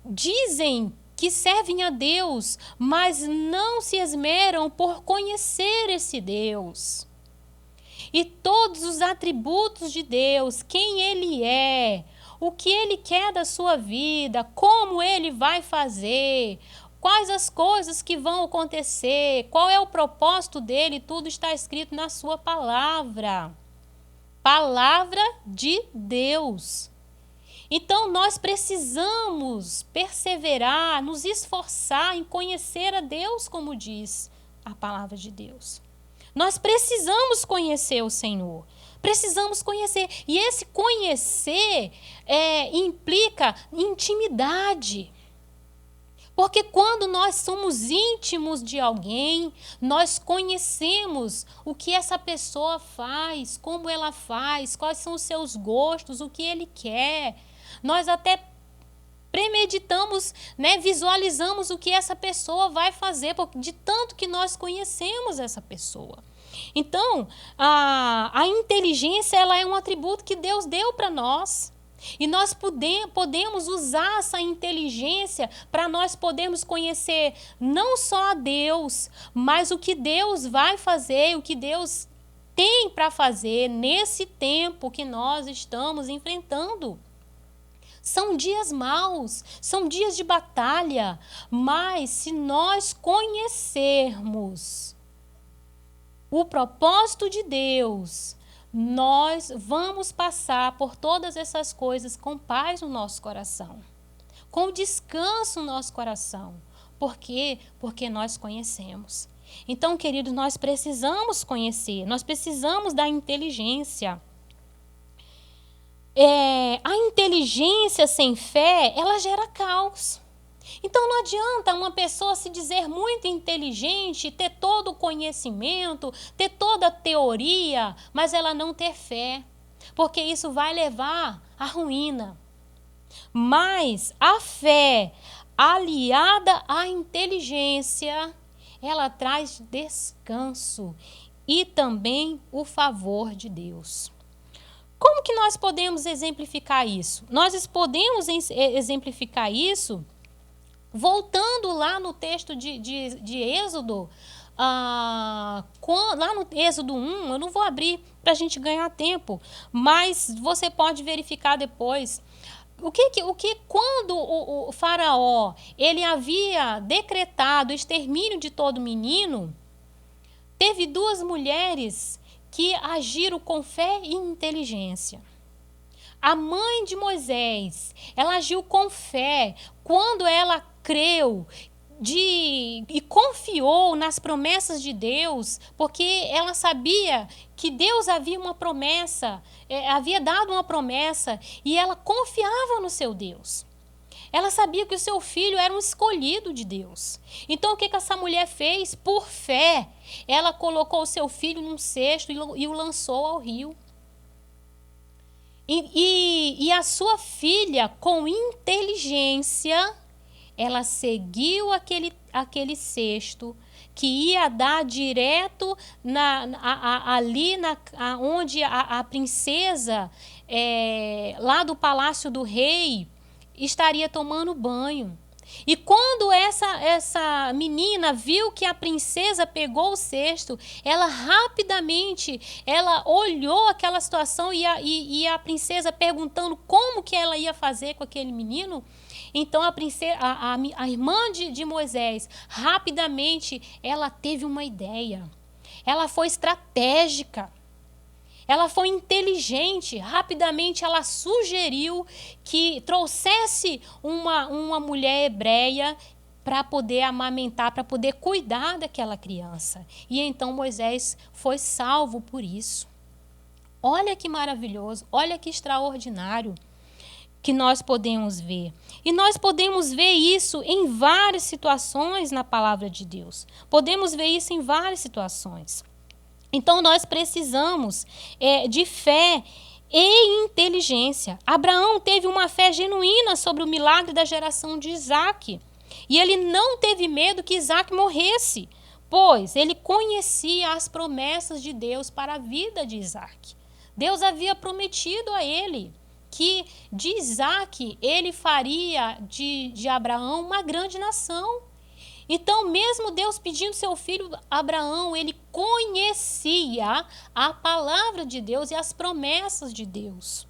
Dizem que servem a Deus, mas não se esmeram por conhecer esse Deus. E todos os atributos de Deus, quem Ele é, o que Ele quer da sua vida, como Ele vai fazer, quais as coisas que vão acontecer, qual é o propósito dEle, tudo está escrito na sua palavra. Palavra de Deus. Então, nós precisamos perseverar, nos esforçar em conhecer a Deus, como diz a palavra de Deus. Nós precisamos conhecer o Senhor. Precisamos conhecer. E esse conhecer implica intimidade. Porque quando nós somos íntimos de alguém, nós conhecemos o que essa pessoa faz, como ela faz, quais são os seus gostos, o que ele quer. Nós até premeditamos, né, visualizamos o que essa pessoa vai fazer, de tanto que nós conhecemos essa pessoa. Então, a inteligência, ela é um atributo que Deus deu para nós. E nós podemos usar essa inteligência para nós podermos conhecer não só a Deus, mas o que Deus vai fazer, o que Deus tem para fazer nesse tempo que nós estamos enfrentando. São dias maus, são dias de batalha, mas se nós conhecermos o propósito de Deus, nós vamos passar por todas essas coisas com paz no nosso coração, com descanso no nosso coração. Por quê? Porque nós conhecemos. Então, queridos, nós precisamos conhecer, nós precisamos da inteligência. A inteligência sem fé, ela gera caos. Então não adianta uma pessoa se dizer muito inteligente, ter todo o conhecimento, ter toda a teoria, mas ela não ter fé, porque isso vai levar à ruína. Mas a fé aliada à inteligência, ela traz descanso e também o favor de Deus. Como que nós podemos exemplificar isso? Nós podemos exemplificar isso voltando lá no texto de Êxodo, lá no Êxodo 1, eu não vou abrir para a gente ganhar tempo, mas você pode verificar depois. Quando o faraó ele havia decretado o extermínio de todo menino, teve duas mulheres que agiram com fé e inteligência. A mãe de Moisés, ela agiu com fé quando ela creu e confiou nas promessas de Deus, porque ela sabia que Deus havia uma promessa, havia dado uma promessa, e ela confiava no seu Deus. Ela sabia que o seu filho era um escolhido de Deus. Então, o que essa mulher fez? Por fé, ela colocou o seu filho num cesto e o lançou ao rio. E a sua filha, com inteligência, ela seguiu aquele cesto que ia dar direto ali onde a princesa, lá do palácio do rei, estaria tomando banho. E quando essa menina viu que a princesa pegou o cesto, ela rapidamente olhou aquela situação e a princesa perguntando como que ela ia fazer com aquele menino. Então a irmã de Moisés, rapidamente, ela teve uma ideia. Ela foi estratégica. Ela foi inteligente, rapidamente ela sugeriu que trouxesse uma mulher hebreia para poder amamentar, para poder cuidar daquela criança. E então Moisés foi salvo por isso. Olha que maravilhoso, olha que extraordinário que nós podemos ver. E nós podemos ver isso em várias situações na palavra de Deus. Podemos ver isso em várias situações. Então, nós precisamos de fé e inteligência. Abraão teve uma fé genuína sobre o milagre da geração de Isaac. E ele não teve medo que Isaac morresse, pois ele conhecia as promessas de Deus para a vida de Isaac. Deus havia prometido a ele que de Isaac ele faria de Abraão uma grande nação. Então, mesmo Deus pedindo seu filho Abraão, ele conhecia a palavra de Deus e as promessas de Deus.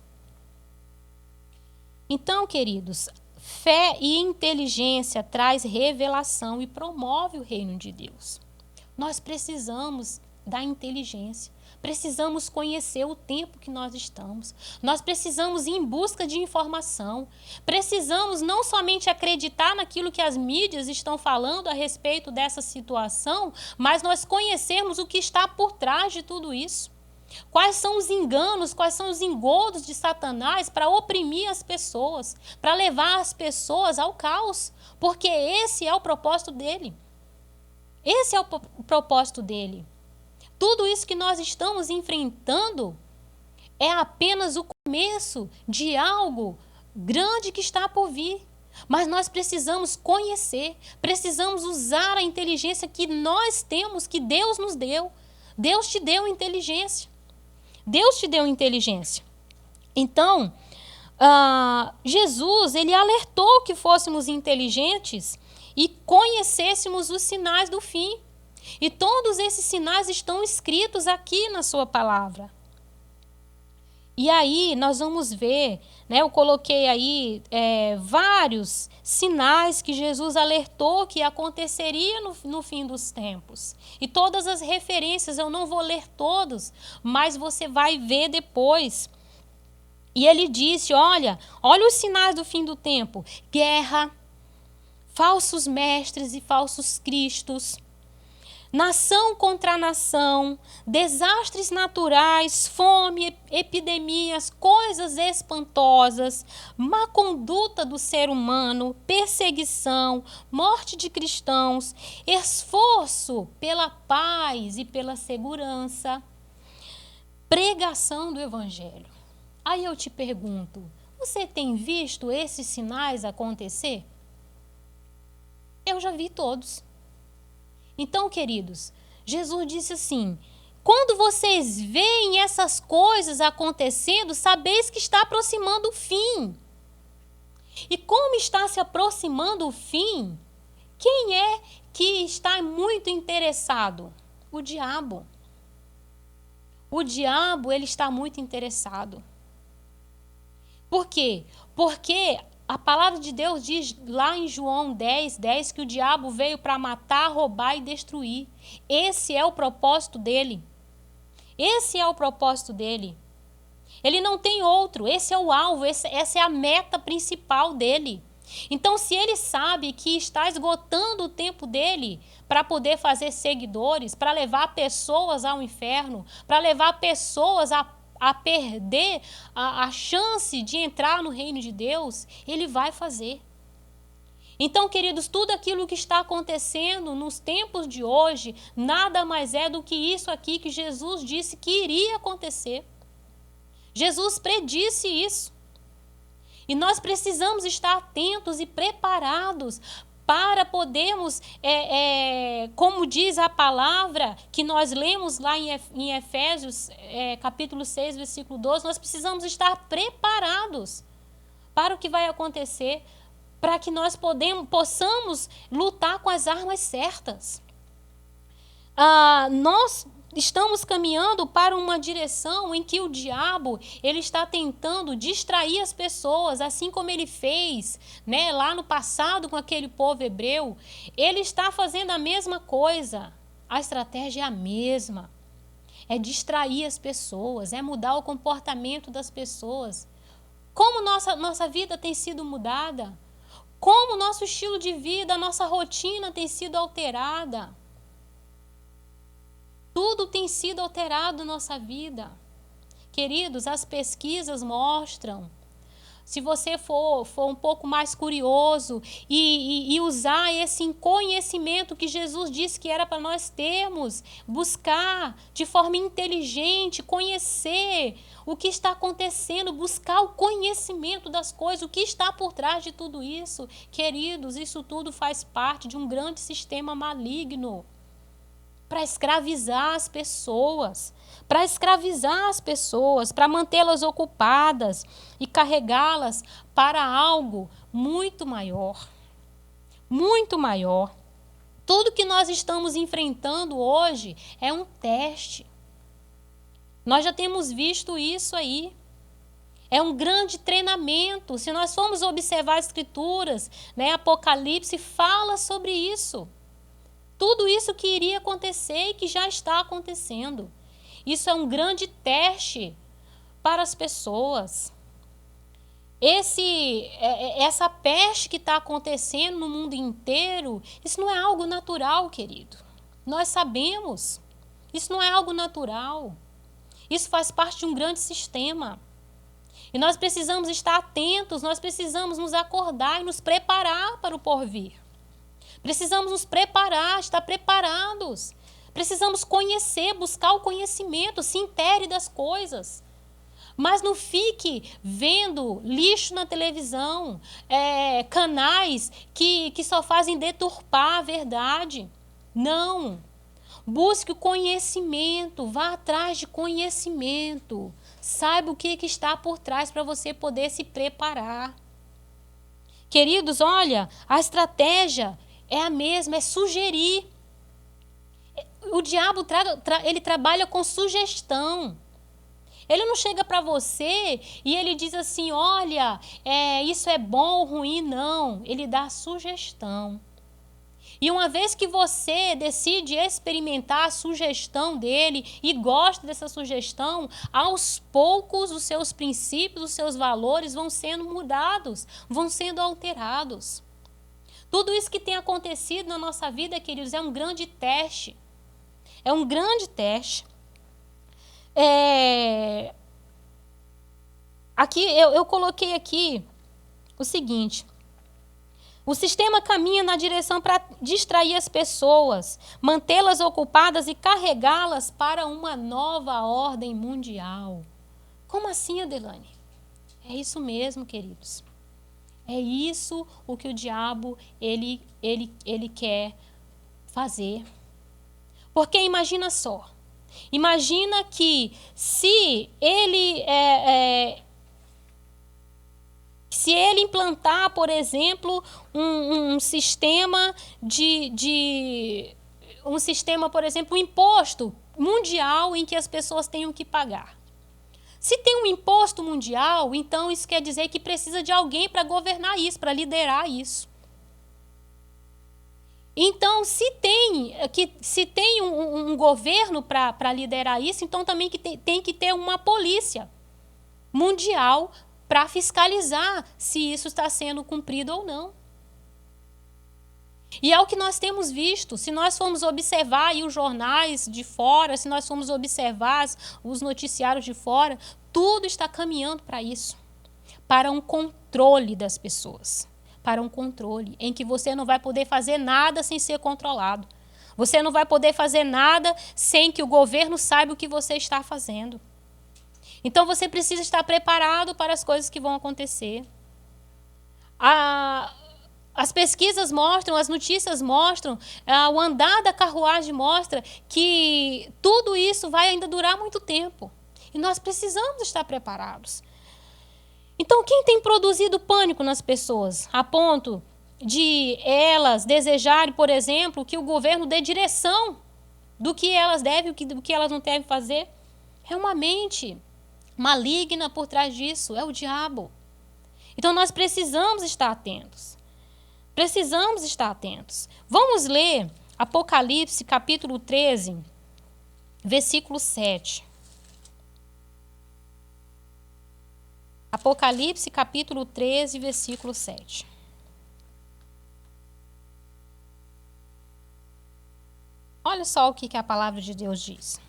Então, queridos, fé e inteligência traz revelação e promove o reino de Deus. Nós precisamos da inteligência. Precisamos conhecer o tempo que nós estamos. Nós precisamos ir em busca de informação. Precisamos não somente acreditar naquilo que as mídias estão falando a respeito dessa situação, mas nós conhecermos o que está por trás de tudo isso. Quais são os enganos, quais são os engodos de Satanás para oprimir as pessoas, para levar as pessoas ao caos, porque esse é o propósito dele. Esse é o propósito dele. Tudo isso que nós estamos enfrentando é apenas o começo de algo grande que está por vir. Mas nós precisamos conhecer, precisamos usar a inteligência que nós temos, que Deus nos deu. Deus te deu inteligência. Deus te deu inteligência. Então, Jesus, ele alertou que fôssemos inteligentes e conhecêssemos os sinais do fim. E todos esses sinais estão escritos aqui na sua palavra. E aí nós vamos ver, né, eu coloquei aí vários sinais que Jesus alertou que aconteceria no fim dos tempos. E todas as referências, eu não vou ler todos, mas você vai ver depois. E ele disse, olha os sinais do fim do tempo. Guerra, falsos mestres e falsos cristos, nação contra nação, desastres naturais, fome, epidemias, coisas espantosas, má conduta do ser humano, perseguição, morte de cristãos, esforço pela paz e pela segurança, pregação do evangelho. Aí eu te pergunto, você tem visto esses sinais acontecer? Eu já vi todos. Então, queridos, Jesus disse assim, quando vocês veem essas coisas acontecendo, sabeis que está aproximando o fim. E como está se aproximando o fim, quem é que está muito interessado? O diabo. O diabo, ele está muito interessado. Por quê? Porque a palavra de Deus diz lá em João 10:10 que o diabo veio para matar, roubar e destruir. Esse é o propósito dele. Esse é o propósito dele. Ele não tem outro. Esse é o alvo, essa é a meta principal dele. Então, se ele sabe que está esgotando o tempo dele para poder fazer seguidores, para levar pessoas ao inferno, para levar pessoas a perder a chance de entrar no reino de Deus, ele vai fazer. Então, queridos, tudo aquilo que está acontecendo nos tempos de hoje, nada mais é do que isso aqui que Jesus disse que iria acontecer. Jesus predisse isso. E nós precisamos estar atentos e preparados para podermos, como diz a palavra que nós lemos lá em Efésios, capítulo 6, versículo 12, nós precisamos estar preparados para o que vai acontecer, para que nós possamos lutar com as armas certas. Nós estamos caminhando para uma direção em que o diabo ele está tentando distrair as pessoas, assim como ele fez, né, lá no passado com aquele povo hebreu. Ele está fazendo a mesma coisa. A estratégia é a mesma. É distrair as pessoas, é mudar o comportamento das pessoas. Como nossa vida tem sido mudada? Como o nosso estilo de vida, a nossa rotina tem sido alterada? Tudo tem sido alterado na nossa vida. Queridos, as pesquisas mostram, se você for um pouco mais curioso e usar esse conhecimento que Jesus disse que era para nós termos, buscar de forma inteligente, conhecer o que está acontecendo, buscar o conhecimento das coisas, o que está por trás de tudo isso. Queridos, isso tudo faz parte de um grande sistema maligno para escravizar as pessoas, para mantê-las ocupadas e carregá-las para algo muito maior. Muito maior. Tudo que nós estamos enfrentando hoje é um teste. Nós já temos visto isso aí. É um grande treinamento. Se nós formos observar as Escrituras, né, Apocalipse fala sobre isso. Tudo isso que iria acontecer e que já está acontecendo. Isso é um grande teste para as pessoas. Essa peste que está acontecendo no mundo inteiro, isso não é algo natural, querido. Nós sabemos. Isso não é algo natural. Isso faz parte de um grande sistema. E nós precisamos estar atentos, nós precisamos nos acordar e nos preparar para o porvir. Precisamos nos preparar, estar preparados. Precisamos conhecer, buscar o conhecimento, se intere das coisas. Mas não fique vendo lixo na televisão, canais que só fazem deturpar a verdade. Não. Busque o conhecimento, vá atrás de conhecimento. Saiba o que está por trás para você poder se preparar. Queridos, olha, a estratégia é a mesma, é sugerir. O diabo ele trabalha com sugestão. Ele não chega para você e ele diz assim, olha, isso é bom ou ruim, não. Ele dá sugestão. E uma vez que você decide experimentar a sugestão dele e gosta dessa sugestão, aos poucos os seus princípios, os seus valores vão sendo mudados, vão sendo alterados. Tudo isso que tem acontecido na nossa vida, queridos, é um grande teste. É um grande teste. Aqui eu coloquei aqui o seguinte. O sistema caminha na direção para distrair as pessoas, mantê-las ocupadas e carregá-las para uma nova ordem mundial. Como assim, Adelane? É isso mesmo, queridos. É isso o que o diabo ele quer fazer. Porque imagina só. Imagina que se ele implantar, por exemplo, um sistema por exemplo, um imposto mundial em que as pessoas tenham que pagar. Se tem um imposto mundial, então isso quer dizer que precisa de alguém para governar isso, para liderar isso. Então, se tem um governo para liderar isso, então também tem que ter uma polícia mundial para fiscalizar se isso está sendo cumprido ou não. E é o que nós temos visto. Se nós formos observar aí os jornais de fora, se nós formos observar os noticiários de fora, tudo está caminhando para isso. Para um controle das pessoas. Para um controle em que você não vai poder fazer nada sem ser controlado. Você não vai poder fazer nada sem que o governo saiba o que você está fazendo. Então, você precisa estar preparado para as coisas que vão acontecer. As pesquisas mostram, as notícias mostram, o andar da carruagem mostra que tudo isso vai ainda durar muito tempo. E nós precisamos estar preparados. Então, quem tem produzido pânico nas pessoas, a ponto de elas desejarem, por exemplo, que o governo dê direção do que elas devem e do que elas não devem fazer? É uma mente maligna por trás disso, é o diabo. Então, nós precisamos estar atentos. Precisamos estar atentos. Vamos ler Apocalipse, capítulo 13, versículo 7. Apocalipse, capítulo 13, versículo 7. Olha só o que a palavra de Deus diz.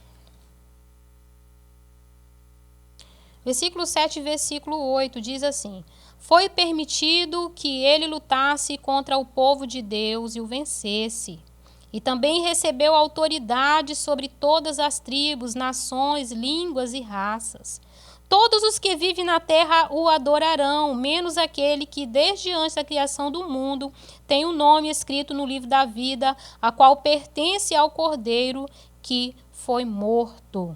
Versículo 7 e versículo 8 diz assim: Foi permitido que ele lutasse contra o povo de Deus e o vencesse. E também recebeu autoridade sobre todas as tribos, nações, línguas e raças. Todos os que vivem na terra o adorarão, menos aquele que, desde antes da criação do mundo, tem o nome escrito no livro da vida, a qual pertence ao Cordeiro que foi morto.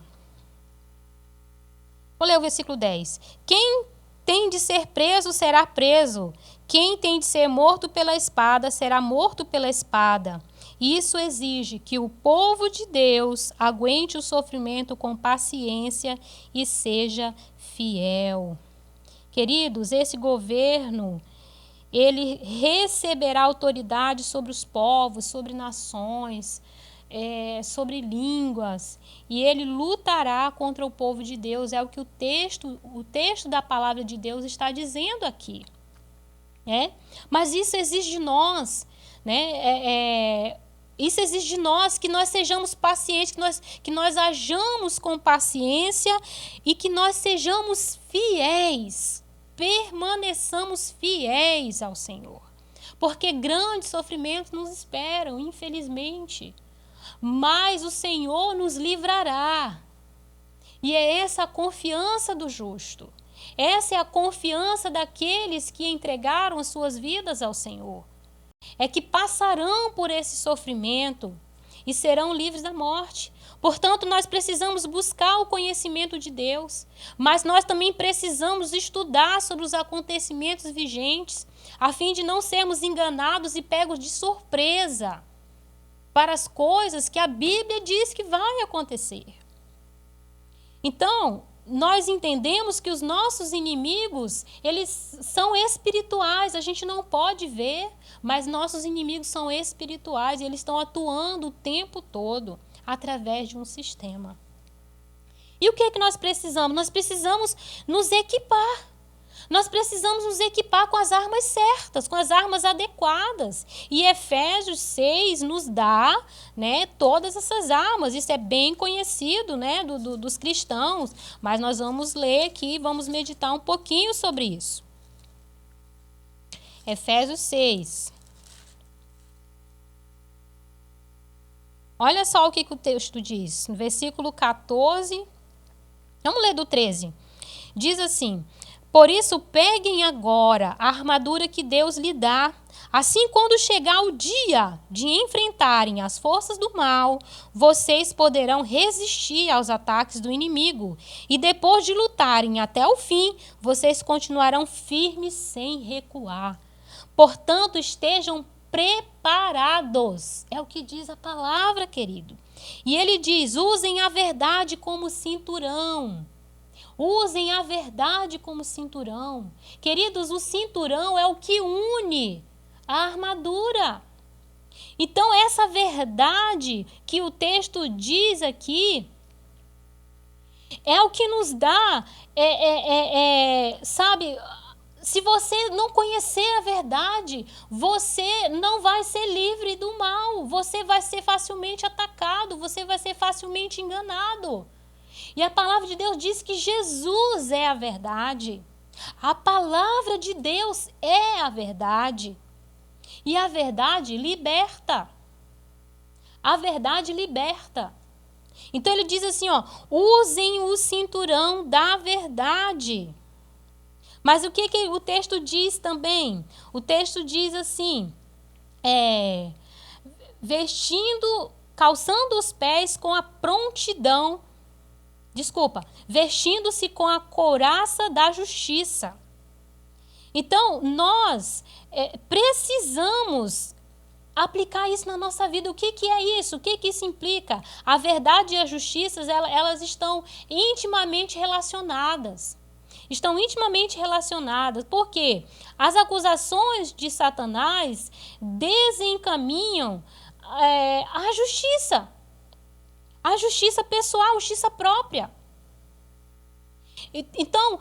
Vou ler o versículo 10. Quem tem de ser preso será preso. Quem tem de ser morto pela espada será morto pela espada. Isso exige que o povo de Deus aguente o sofrimento com paciência e seja fiel. Queridos, esse governo, ele receberá autoridade sobre os povos, sobre nações, sobre línguas, e ele lutará contra o povo de Deus. É o que o texto da palavra de Deus está dizendo aqui. Mas isso exige de nós, Isso exige de nós, que nós sejamos pacientes, que nós hajamos com paciência e que nós sejamos fiéis, permaneçamos fiéis ao Senhor. Porque grandes sofrimentos nos esperam, infelizmente. Mas o Senhor nos livrará. E é essa a confiança do justo. Essa é a confiança daqueles que entregaram as suas vidas ao Senhor. É que passarão por esse sofrimento e serão livres da morte. Portanto, nós precisamos buscar o conhecimento de Deus, mas nós também precisamos estudar sobre os acontecimentos vigentes, a fim de não sermos enganados e pegos de surpresa para as coisas que a Bíblia diz que vai acontecer. Então, nós entendemos que os nossos inimigos, eles são espirituais, a gente não pode ver, mas nossos inimigos são espirituais e eles estão atuando o tempo todo através de um sistema. E o que é que nós precisamos? Nós precisamos nos equipar. Nós precisamos nos equipar com as armas certas, com as armas adequadas. E Efésios 6 nos dá, né, todas essas armas. Isso é bem conhecido, né, dos cristãos. Mas nós vamos ler aqui, vamos meditar um pouquinho sobre isso. Efésios 6. Olha só o que o texto diz. No versículo 14. Vamos ler do 13. Diz assim: por isso, peguem agora a armadura que Deus lhe dá. Assim, quando chegar o dia de enfrentarem as forças do mal, vocês poderão resistir aos ataques do inimigo. E depois de lutarem até o fim, vocês continuarão firmes sem recuar. Portanto, estejam preparados. É o que diz a palavra, querido. E ele diz: usem a verdade como cinturão. Usem a verdade como cinturão. Queridos, o cinturão é o que une a armadura. Então, essa verdade que o texto diz aqui é o que nos dá, sabe, se você não conhecer a verdade, você não vai ser livre do mal. Você vai ser facilmente atacado, você vai ser facilmente enganado. E a palavra de Deus diz que Jesus é a verdade. A palavra de Deus é a verdade. E a verdade liberta. A verdade liberta. Então ele diz assim, ó, usem o cinturão da verdade. Mas o que o texto diz também? O texto diz assim, calçando os pés com a prontidão, vestindo-se com a couraça da justiça. Então, nós precisamos aplicar isso na nossa vida. O que é isso? O que isso implica? A verdade e a justiça, elas estão intimamente relacionadas. Estão intimamente relacionadas. Por quê? As acusações de Satanás desencaminham a justiça. A justiça pessoal, a justiça própria. Então,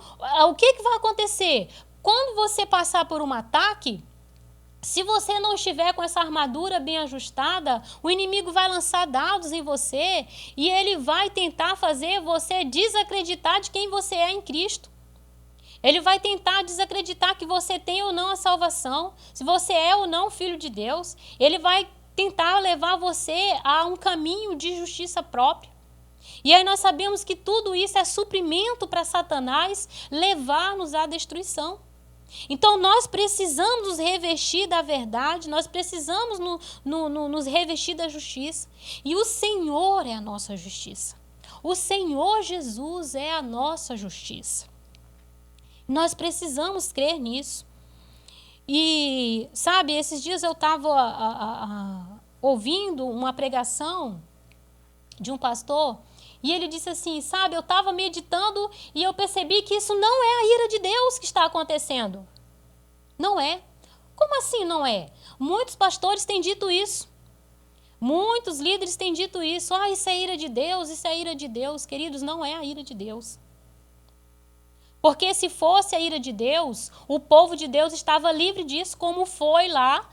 o que vai acontecer? Quando você passar por um ataque, se você não estiver com essa armadura bem ajustada, o inimigo vai lançar dardos em você e ele vai tentar fazer você desacreditar de quem você é em Cristo. Ele vai tentar desacreditar que você tem ou não a salvação, se você é ou não filho de Deus. Ele vai tentar levar você a um caminho de justiça própria. E aí nós sabemos que tudo isso é suprimento para Satanás levar-nos à destruição. Então nós precisamos nos revestir da verdade, nós precisamos nos revestir da justiça. E o Senhor é a nossa justiça. O Senhor Jesus é a nossa justiça. Nós precisamos crer nisso. E, sabe, esses dias eu estava ouvindo uma pregação de um pastor e ele disse assim, sabe, eu estava meditando e eu percebi que isso não é a ira de Deus que está acontecendo. Não é. Como assim não é? Muitos pastores têm dito isso. Muitos líderes têm dito isso. Isso é ira de Deus, isso é ira de Deus. Queridos, não é a ira de Deus. Porque se fosse a ira de Deus, o povo de Deus estava livre disso, como foi lá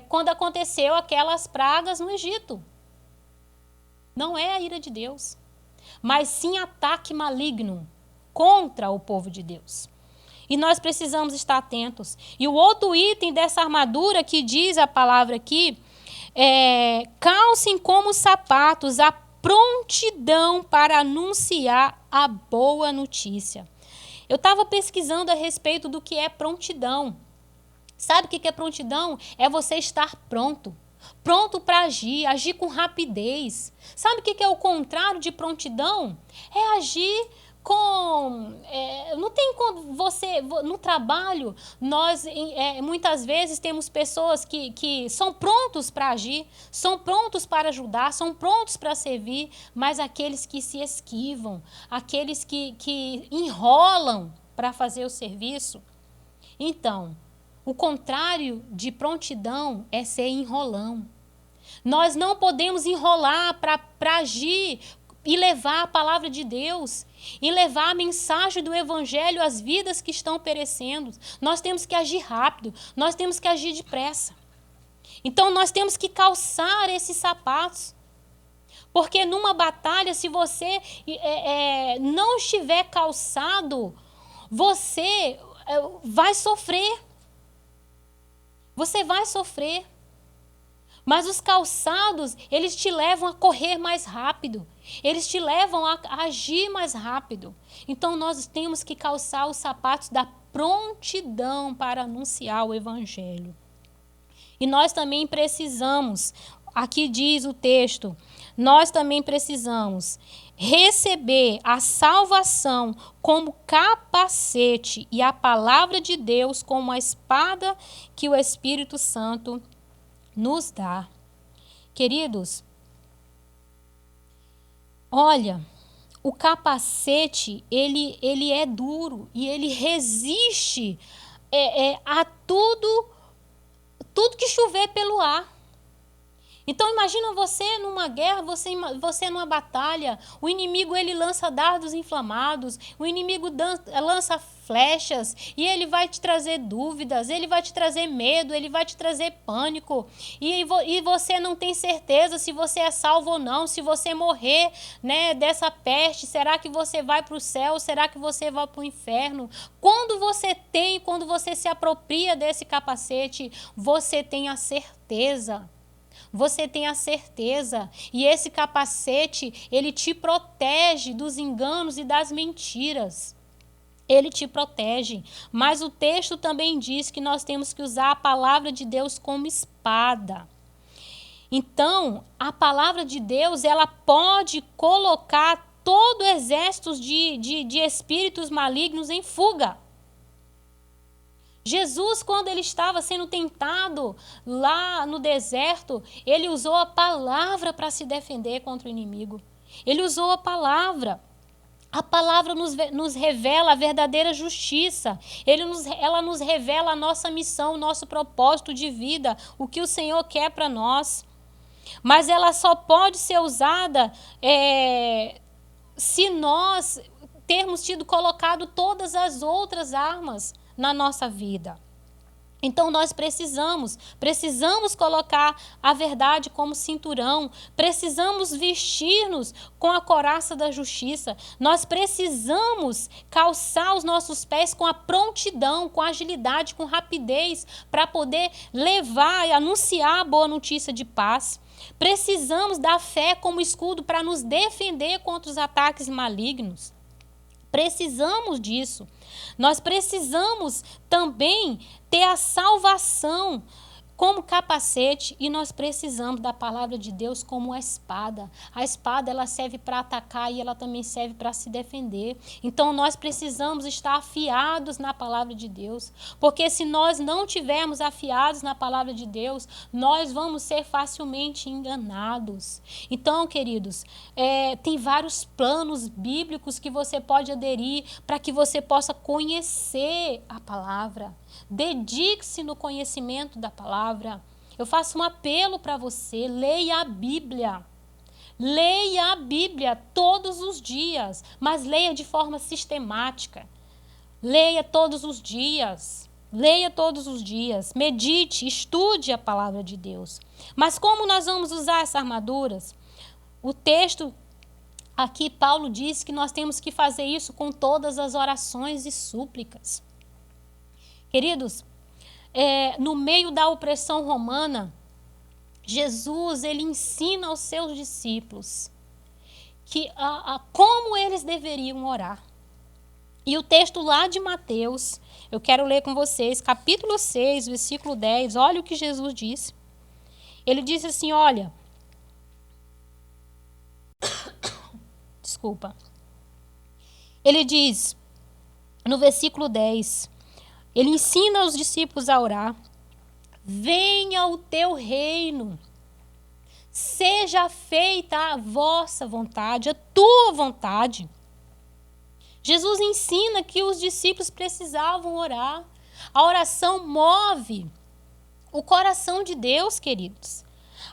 quando aconteceu aquelas pragas no Egito. Não é a ira de Deus, mas sim ataque maligno contra o povo de Deus. E nós precisamos estar atentos. E o outro item dessa armadura que diz a palavra aqui calcem como sapatos a prontidão para anunciar a boa notícia. Eu estava pesquisando a respeito do que é prontidão. Sabe o que é prontidão? É você estar pronto. Pronto para agir, agir com rapidez. Sabe o que é o contrário de prontidão? É agir com... não tem como você... No trabalho, nós muitas vezes temos pessoas que são prontos para agir, são prontos para ajudar, são prontos para servir, mas aqueles que se esquivam, aqueles que enrolam para fazer o serviço. Então, o contrário de prontidão é ser enrolão. Nós não podemos enrolar para agir e levar a palavra de Deus, e levar a mensagem do Evangelho às vidas que estão perecendo. Nós temos que agir rápido, nós temos que agir depressa. Então, nós temos que calçar esses sapatos. Porque numa batalha, se você não estiver calçado, você vai sofrer. Você vai sofrer. Mas os calçados, eles te levam a correr mais rápido. Eles te levam a agir mais rápido. Então, nós temos que calçar os sapatos da prontidão para anunciar o Evangelho. E nós também precisamos, aqui diz o texto, nós também precisamos receber a salvação como capacete e a palavra de Deus como a espada que o Espírito Santo nos dá. Queridos, olha, o capacete, ele é duro e ele resiste a tudo que chover pelo ar. Então imagina você numa guerra, você numa batalha, o inimigo ele lança dardos inflamados, o inimigo lança flechas e ele vai te trazer dúvidas, ele vai te trazer medo, ele vai te trazer pânico e você não tem certeza se você é salvo ou não, se você morrer, né, dessa peste, será que você vai para o céu, será que você vai para o inferno? Quando você se apropria desse capacete, você tem a certeza. Você tem a certeza, e esse capacete, ele te protege dos enganos e das mentiras. Ele te protege, mas o texto também diz que nós temos que usar a palavra de Deus como espada. Então, a palavra de Deus, ela pode colocar todo o exército de espíritos malignos em fuga. Jesus, quando ele estava sendo tentado lá no deserto, ele usou a palavra para se defender contra o inimigo. Ele usou a palavra. A palavra nos revela a verdadeira justiça. Ela nos revela a nossa missão, o nosso propósito de vida, o que o Senhor quer para nós. Mas ela só pode ser usada se nós termos tido colocado todas as outras armas na nossa vida. Então nós precisamos colocar a verdade como cinturão, precisamos vestir-nos com a couraça da justiça, nós precisamos calçar os nossos pés com a prontidão, com agilidade, com rapidez, para poder levar e anunciar a boa notícia de paz. Precisamos da fé como escudo para nos defender contra os ataques malignos. Precisamos disso. Nós precisamos também ter a salvação como capacete e nós precisamos da palavra de Deus como a espada. A espada ela serve para atacar e ela também serve para se defender. Então nós precisamos estar afiados na palavra de Deus, porque se nós não tivermos afiados na palavra de Deus, nós vamos ser facilmente enganados. Então, queridos, tem vários planos bíblicos que você pode aderir para que você possa conhecer a palavra. Dedique-se no conhecimento da palavra. Eu faço um apelo para você, leia a Bíblia. Leia a Bíblia todos os dias, mas leia de forma sistemática. Leia todos os dias. Leia todos os dias, medite, estude a palavra de Deus. Mas como nós vamos usar essas armaduras? O texto aqui, Paulo diz que nós temos que fazer isso com todas as orações e súplicas. Queridos, no meio da opressão romana, Jesus ele ensina aos seus discípulos que como eles deveriam orar. E o texto lá de Mateus, eu quero ler com vocês, capítulo 6, versículo 10, olha o que Jesus disse. Ele disse assim, olha, desculpa. Ele diz, no versículo 10, ele ensina os discípulos a orar. Venha o teu reino, seja feita a vossa vontade, a tua vontade. Jesus ensina que os discípulos precisavam orar. A oração move o coração de Deus, queridos.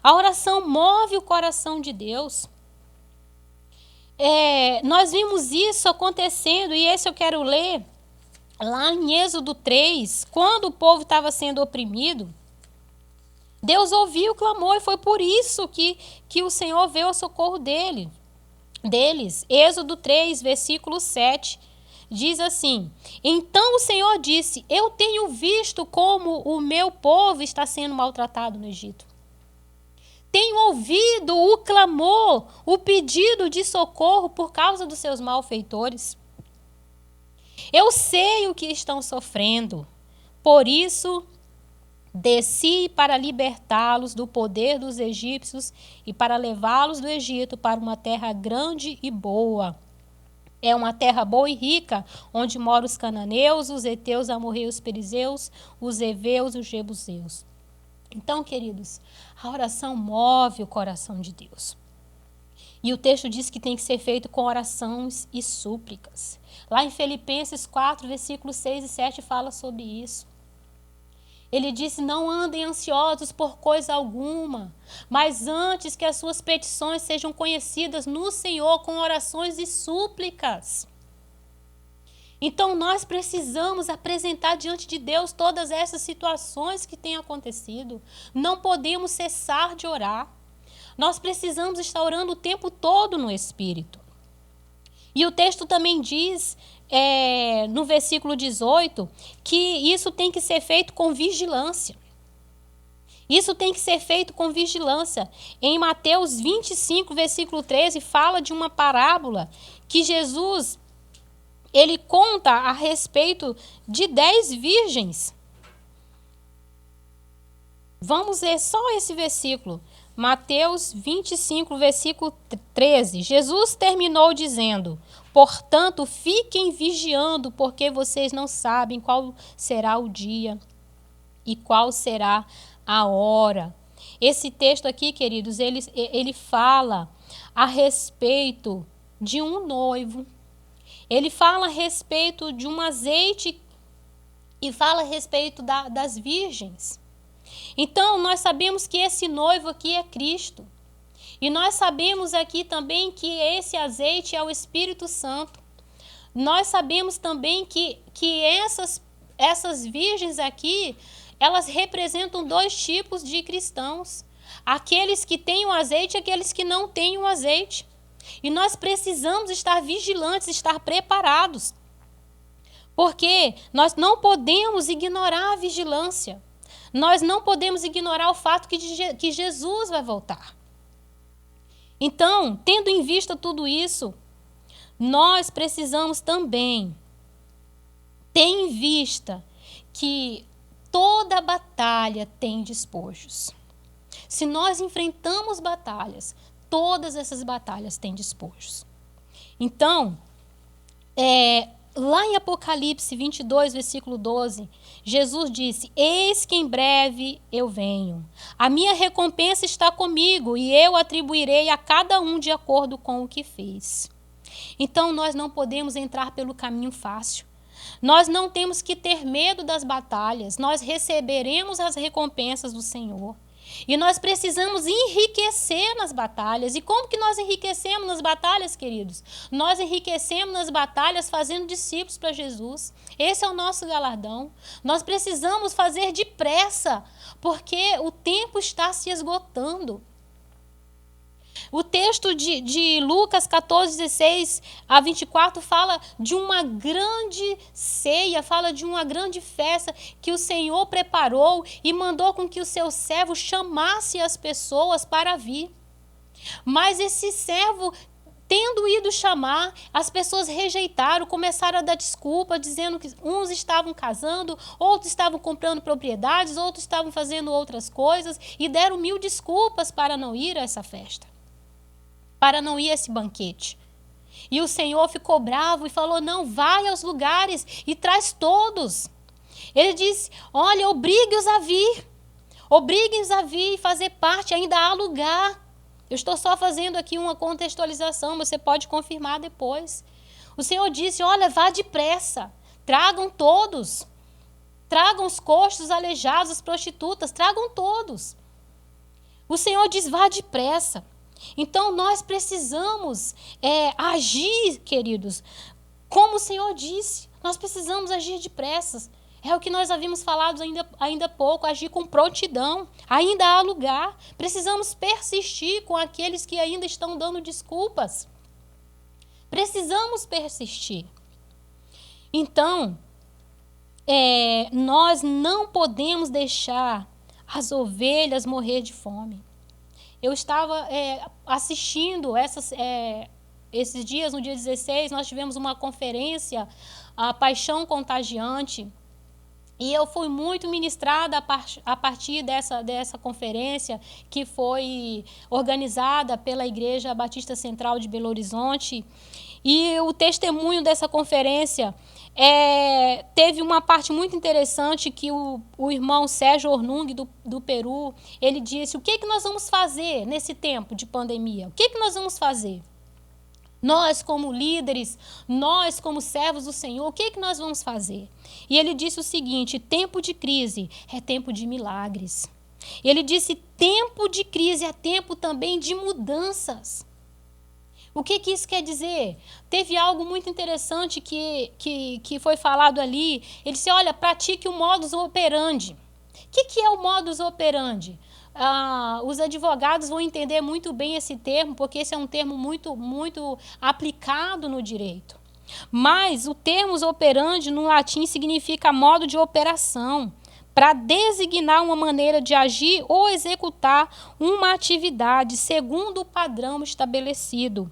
A oração move o coração de Deus. Nós vimos isso acontecendo, e esse eu quero ler lá em Êxodo 3, quando o povo estava sendo oprimido. Deus ouviu o clamor e foi por isso que o Senhor veio ao socorro deles. Êxodo 3, versículo 7, diz assim, então o Senhor disse, eu tenho visto como o meu povo está sendo maltratado no Egito. Tenho ouvido o clamor, o pedido de socorro por causa dos seus malfeitores. Eu sei o que estão sofrendo, por isso desci para libertá-los do poder dos egípcios e para levá-los do Egito para uma terra grande e boa. É uma terra boa e rica, onde moram os cananeus, os heteus, amorreus, perizeus, os heveus e os jebuseus. Então, queridos, a oração move o coração de Deus. E o texto diz que tem que ser feito com orações e súplicas. Lá em Filipenses 4, versículos 6 e 7 fala sobre isso. Ele disse, não andem ansiosos por coisa alguma, mas antes que as suas petições sejam conhecidas no Senhor com orações e súplicas. Então nós precisamos apresentar diante de Deus todas essas situações que têm acontecido. Não podemos cessar de orar. Nós precisamos estar orando o tempo todo no Espírito. E o texto também diz, no versículo 18, que isso tem que ser feito com vigilância. Isso tem que ser feito com vigilância. Em Mateus 25, versículo 13, fala de uma parábola que Jesus, ele conta a respeito de 10 virgens. Vamos ler só esse versículo. Mateus 25, versículo 13. Jesus terminou dizendo, portanto, fiquem vigiando, porque vocês não sabem qual será o dia e qual será a hora. Esse texto aqui, queridos, ele fala a respeito de um noivo. Ele fala a respeito de um azeite e fala a respeito das virgens. Então, nós sabemos que esse noivo aqui é Cristo. E nós sabemos aqui também que esse azeite é o Espírito Santo. Nós sabemos também que essas virgens aqui, elas representam 2 tipos de cristãos. Aqueles que têm o azeite e aqueles que não têm o azeite. E nós precisamos estar vigilantes, estar preparados. Porque nós não podemos ignorar a vigilância. Nós não podemos ignorar o fato que Jesus vai voltar. Então, tendo em vista tudo isso, nós precisamos também ter em vista que toda batalha tem despojos. Se nós enfrentamos batalhas, todas essas batalhas têm despojos. Então, lá em Apocalipse 22, versículo 12, Jesus disse, eis que em breve eu venho. A minha recompensa está comigo e eu atribuirei a cada um de acordo com o que fez. Então, nós não podemos entrar pelo caminho fácil. Nós não temos que ter medo das batalhas. Nós receberemos as recompensas do Senhor. E nós precisamos enriquecer nas batalhas. E como que nós enriquecemos nas batalhas, queridos? Nós enriquecemos nas batalhas fazendo discípulos para Jesus. Esse é o nosso galardão. Nós precisamos fazer depressa, porque o tempo está se esgotando. O texto de Lucas 14, 16 a 24 fala de uma grande ceia, fala de uma grande festa que o Senhor preparou e mandou com que o seu servo chamasse as pessoas para vir. Mas esse servo, tendo ido chamar, as pessoas rejeitaram, começaram a dar desculpa, dizendo que uns estavam casando, outros estavam comprando propriedades, outros estavam fazendo outras coisas e deram 1000 desculpas para não ir a essa festa, para não ir a esse banquete. E o Senhor ficou bravo e falou: não, vai aos lugares e traz todos. Ele disse: olha, obrigue-os a vir. Obrigue-os a vir e fazer parte, ainda há lugar. Eu estou só fazendo aqui uma contextualização, você pode confirmar depois. O Senhor disse: olha, vá depressa, tragam todos. Tragam os coxos, os aleijados, as prostitutas, tragam todos. O Senhor diz: vá depressa. Então, nós precisamos agir, queridos, como o Senhor disse. Nós precisamos agir depressa. É o que nós havíamos falado ainda há pouco, agir com prontidão. Ainda há lugar. Precisamos persistir com aqueles que ainda estão dando desculpas. Precisamos persistir. Então, nós não podemos deixar as ovelhas morrer de fome. Eu estava assistindo esses dias, no dia 16, nós tivemos uma conferência, a Paixão Contagiante, e eu fui muito ministrada a partir dessa conferência, que foi organizada pela Igreja Batista Central de Belo Horizonte. E o testemunho dessa conferência teve uma parte muito interessante que o irmão Sérgio Ornung, do Peru, ele disse: o que nós vamos fazer nesse tempo de pandemia? O que nós vamos fazer? Nós, como líderes, nós, como servos do Senhor, o que nós vamos fazer? E ele disse o seguinte: tempo de crise é tempo de milagres. Ele disse: tempo de crise é tempo também de mudanças. O que isso quer dizer? Teve algo muito interessante que foi falado ali. Ele disse: olha, pratique o modus operandi. O que é o modus operandi? Os advogados vão entender muito bem esse termo, porque esse é um termo muito, muito aplicado no direito. Mas o termo operandi no latim significa modo de operação, para designar uma maneira de agir ou executar uma atividade segundo o padrão estabelecido,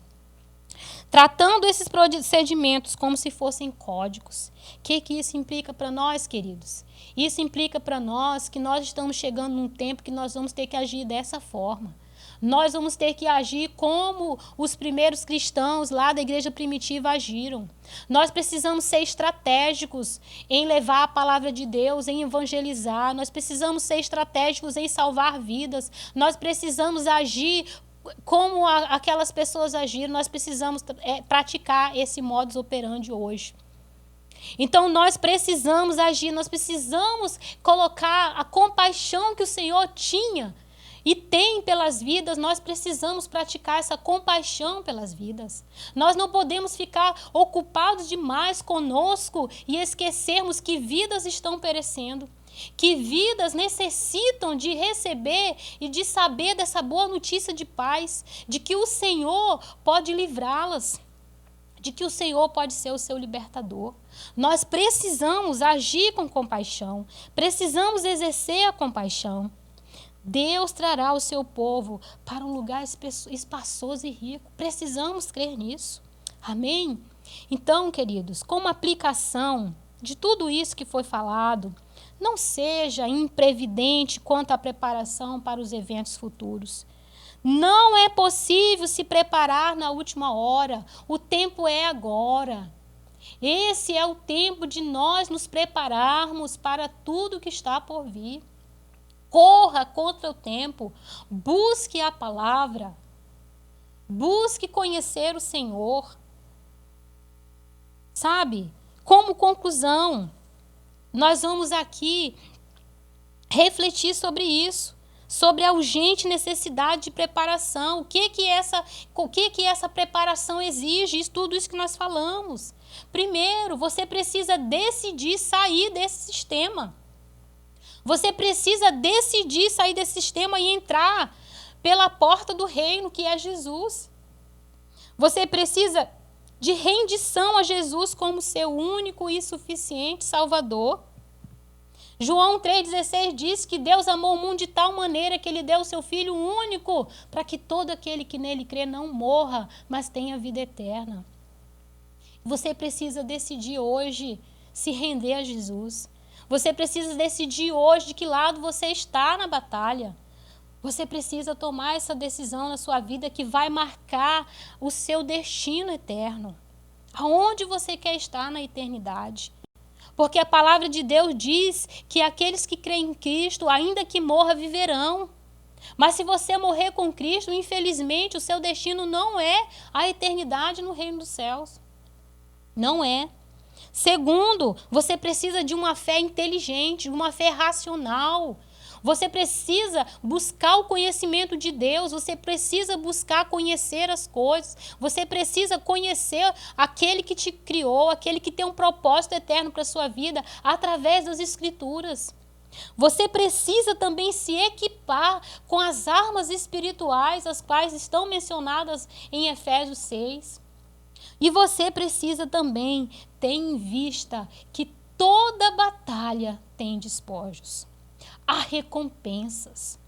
tratando esses procedimentos como se fossem códigos. O que isso implica para nós, queridos? Isso implica para nós que nós estamos chegando num tempo que nós vamos ter que agir dessa forma. Nós vamos ter que agir como os primeiros cristãos lá da igreja primitiva agiram. Nós precisamos ser estratégicos em levar a palavra de Deus, em evangelizar. Nós precisamos ser estratégicos em salvar vidas. Nós precisamos agir como aquelas pessoas agiram. Nós precisamos praticar esse modus operandi hoje. Então, nós precisamos agir, nós precisamos colocar a compaixão que o Senhor tinha e tem pelas vidas. Nós precisamos praticar essa compaixão pelas vidas. Nós não podemos ficar ocupados demais conosco e esquecermos que vidas estão perecendo, que vidas necessitam de receber e de saber dessa boa notícia de paz, de que o Senhor pode livrá-las, de que o Senhor pode ser o seu libertador. Nós precisamos agir com compaixão, precisamos exercer a compaixão. Deus trará o seu povo para um lugar espaçoso e rico. Precisamos crer nisso. Amém? Então, queridos, como aplicação de tudo isso que foi falado, não seja imprevidente quanto à preparação para os eventos futuros. Não é possível se preparar na última hora. O tempo é agora. Esse é o tempo de nós nos prepararmos para tudo que está por vir. Corra contra o tempo. Busque a palavra. Busque conhecer o Senhor. Sabe? Como conclusão, nós vamos aqui refletir sobre isso. sobre a urgente necessidade de preparação. O que essa preparação exige? Tudo isso que nós falamos. Primeiro, você precisa decidir sair desse sistema. Você precisa decidir sair desse sistema e entrar pela porta do reino, que é Jesus. Você precisa de rendição a Jesus como seu único e suficiente Salvador. João 3,16 diz que Deus amou o mundo de tal maneira que Ele deu o seu Filho único, para que todo aquele que nele crê não morra, mas tenha vida eterna. Você precisa decidir hoje se render a Jesus. Você precisa decidir hoje de que lado você está na batalha. Você precisa tomar essa decisão na sua vida que vai marcar o seu destino eterno. Aonde você quer estar na eternidade? Porque a palavra de Deus diz que aqueles que creem em Cristo, ainda que morra, viverão. Mas se você morrer com Cristo, infelizmente, o seu destino não é a eternidade no reino dos céus. Não é. Segundo, você precisa de uma fé inteligente, uma fé racional. Você precisa buscar o conhecimento de Deus, você precisa buscar conhecer as coisas, você precisa conhecer aquele que te criou, aquele que tem um propósito eterno para a sua vida, através das Escrituras. Você precisa também se equipar com as armas espirituais, as quais estão mencionadas em Efésios 6. E você precisa também ter em vista que toda batalha tem despojos. Há recompensas.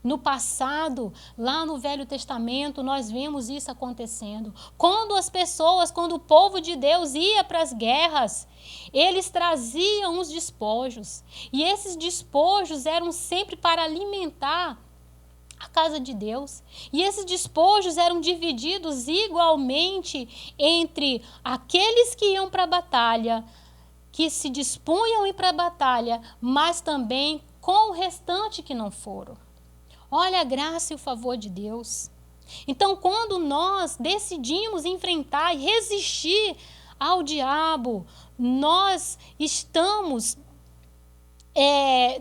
No passado, lá no Velho Testamento, nós vemos isso acontecendo. Quando o povo de Deus ia para as guerras, eles traziam os despojos. E esses despojos eram sempre para alimentar a casa de Deus. E esses despojos eram divididos igualmente entre aqueles que iam para a batalha, que se dispunham a ir para a batalha, mas também com o restante que não foram. Olha a graça e o favor de Deus. Então, quando nós decidimos enfrentar e resistir ao diabo, nós estamos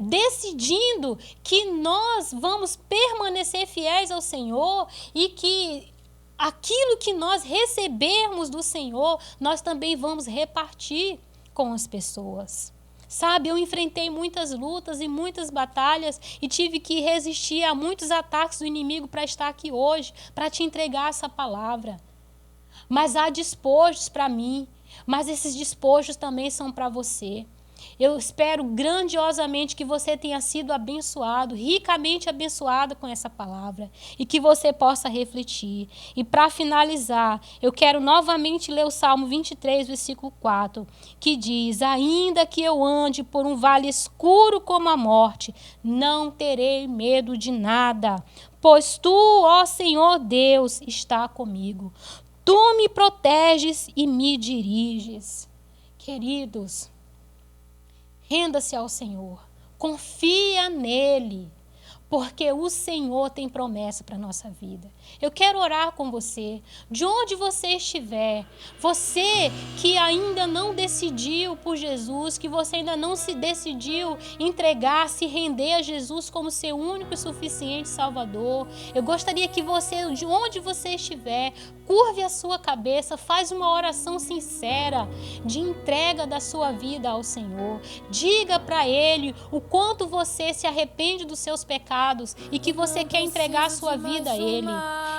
decidindo que nós vamos permanecer fiéis ao Senhor e que aquilo que nós recebermos do Senhor, nós também vamos repartir com as pessoas. Sabe, eu enfrentei muitas lutas e muitas batalhas e tive que resistir a muitos ataques do inimigo para estar aqui hoje, para te entregar essa palavra. Mas há despojos para mim, mas esses despojos também são para você. Eu espero grandiosamente que você tenha sido abençoado, ricamente abençoado com essa palavra e que você possa refletir. E para finalizar, eu quero novamente ler o Salmo 23, versículo 4, que diz: ainda que eu ande por um vale escuro como a morte, não terei medo de nada, pois tu, ó Senhor Deus, está comigo. Tu me proteges e me diriges. Queridos, renda-se ao Senhor, confia nele, porque o Senhor tem promessa para a nossa vida. Eu quero orar com você, de onde você estiver, você que ainda não decidiu por Jesus, que você ainda não se decidiu entregar, se render a Jesus como seu único e suficiente Salvador. Eu gostaria que você, de onde você estiver, curve a sua cabeça, faz uma oração sincera de entrega da sua vida ao Senhor. Diga para Ele o quanto você se arrepende dos seus pecados e que você quer entregar a sua vida a Ele.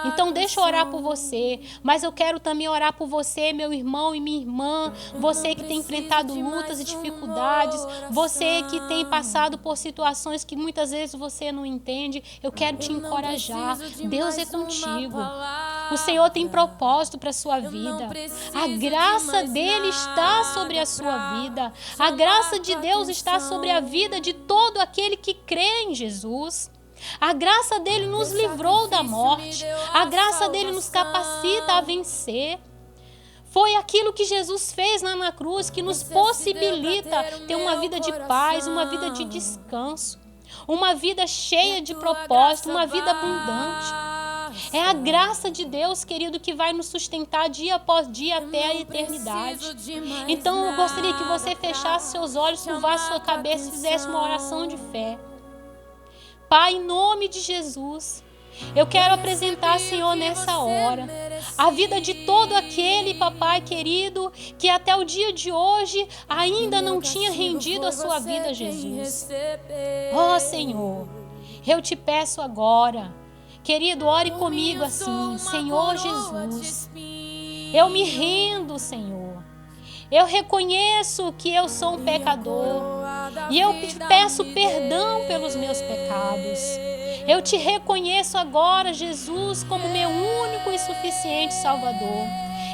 Então deixa eu orar por você, mas eu quero também orar por você, meu irmão e minha irmã, você que tem enfrentado lutas e dificuldades, você que tem passado por situações que muitas vezes você não entende. Eu quero te encorajar. Deus é contigo. O Senhor tem propósito para a sua vida. A graça dele está sobre a sua vida. A graça de Deus está sobre a vida de todo aquele que crê em Jesus. A graça dele nos livrou da morte. A graça dele nos capacita a vencer. Foi aquilo que Jesus fez lá na cruz que nos possibilita ter uma vida de paz, uma vida de descanso, uma vida cheia de propósito, uma vida abundante. É a graça de Deus, querido, que vai nos sustentar dia após dia até a eternidade. Então eu gostaria que você fechasse seus olhos, curvasse sua cabeça e fizesse uma oração de fé. Pai, em nome de Jesus, eu quero apresentar, Senhor, nessa hora, a vida de todo aquele, papai querido, que até o dia de hoje ainda não tinha rendido a sua vida a Jesus. Oh, Senhor, eu te peço agora, querido, ore comigo assim: Senhor Jesus, eu me rendo, Senhor. Eu reconheço que eu sou um pecador e eu te peço perdão pelos meus pecados. Eu te reconheço agora, Jesus, como meu único e suficiente Salvador.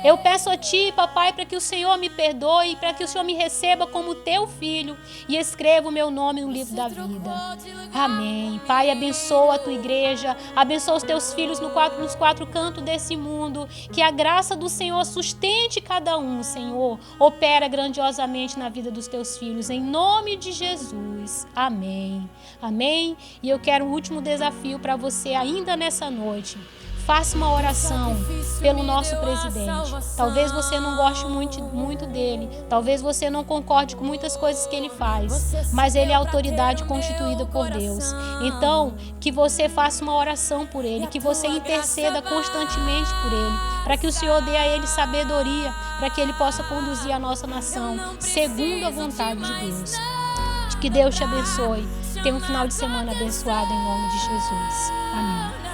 Eu peço a Ti, papai, para que o Senhor me perdoe, para que o Senhor me receba como Teu filho e escreva o meu nome no livro da vida. Amém. Pai, abençoa a Tua igreja, abençoa os Teus filhos nos quatro cantos desse mundo, que a graça do Senhor sustente cada um, Senhor. Opera grandiosamente na vida dos Teus filhos, em nome de Jesus. Amém. Amém. E eu quero um último desafio para você ainda nessa noite. Faça uma oração pelo nosso presidente. Talvez você não goste muito dele. Talvez você não concorde com muitas coisas que ele faz. Mas ele é a autoridade constituída por Deus. Então, que você faça uma oração por ele. Que você interceda constantemente por ele. Para que o Senhor dê a ele sabedoria. Para que ele possa conduzir a nossa nação segundo a vontade de Deus. Que Deus te abençoe. Tenha um final de semana abençoado em nome de Jesus. Amém.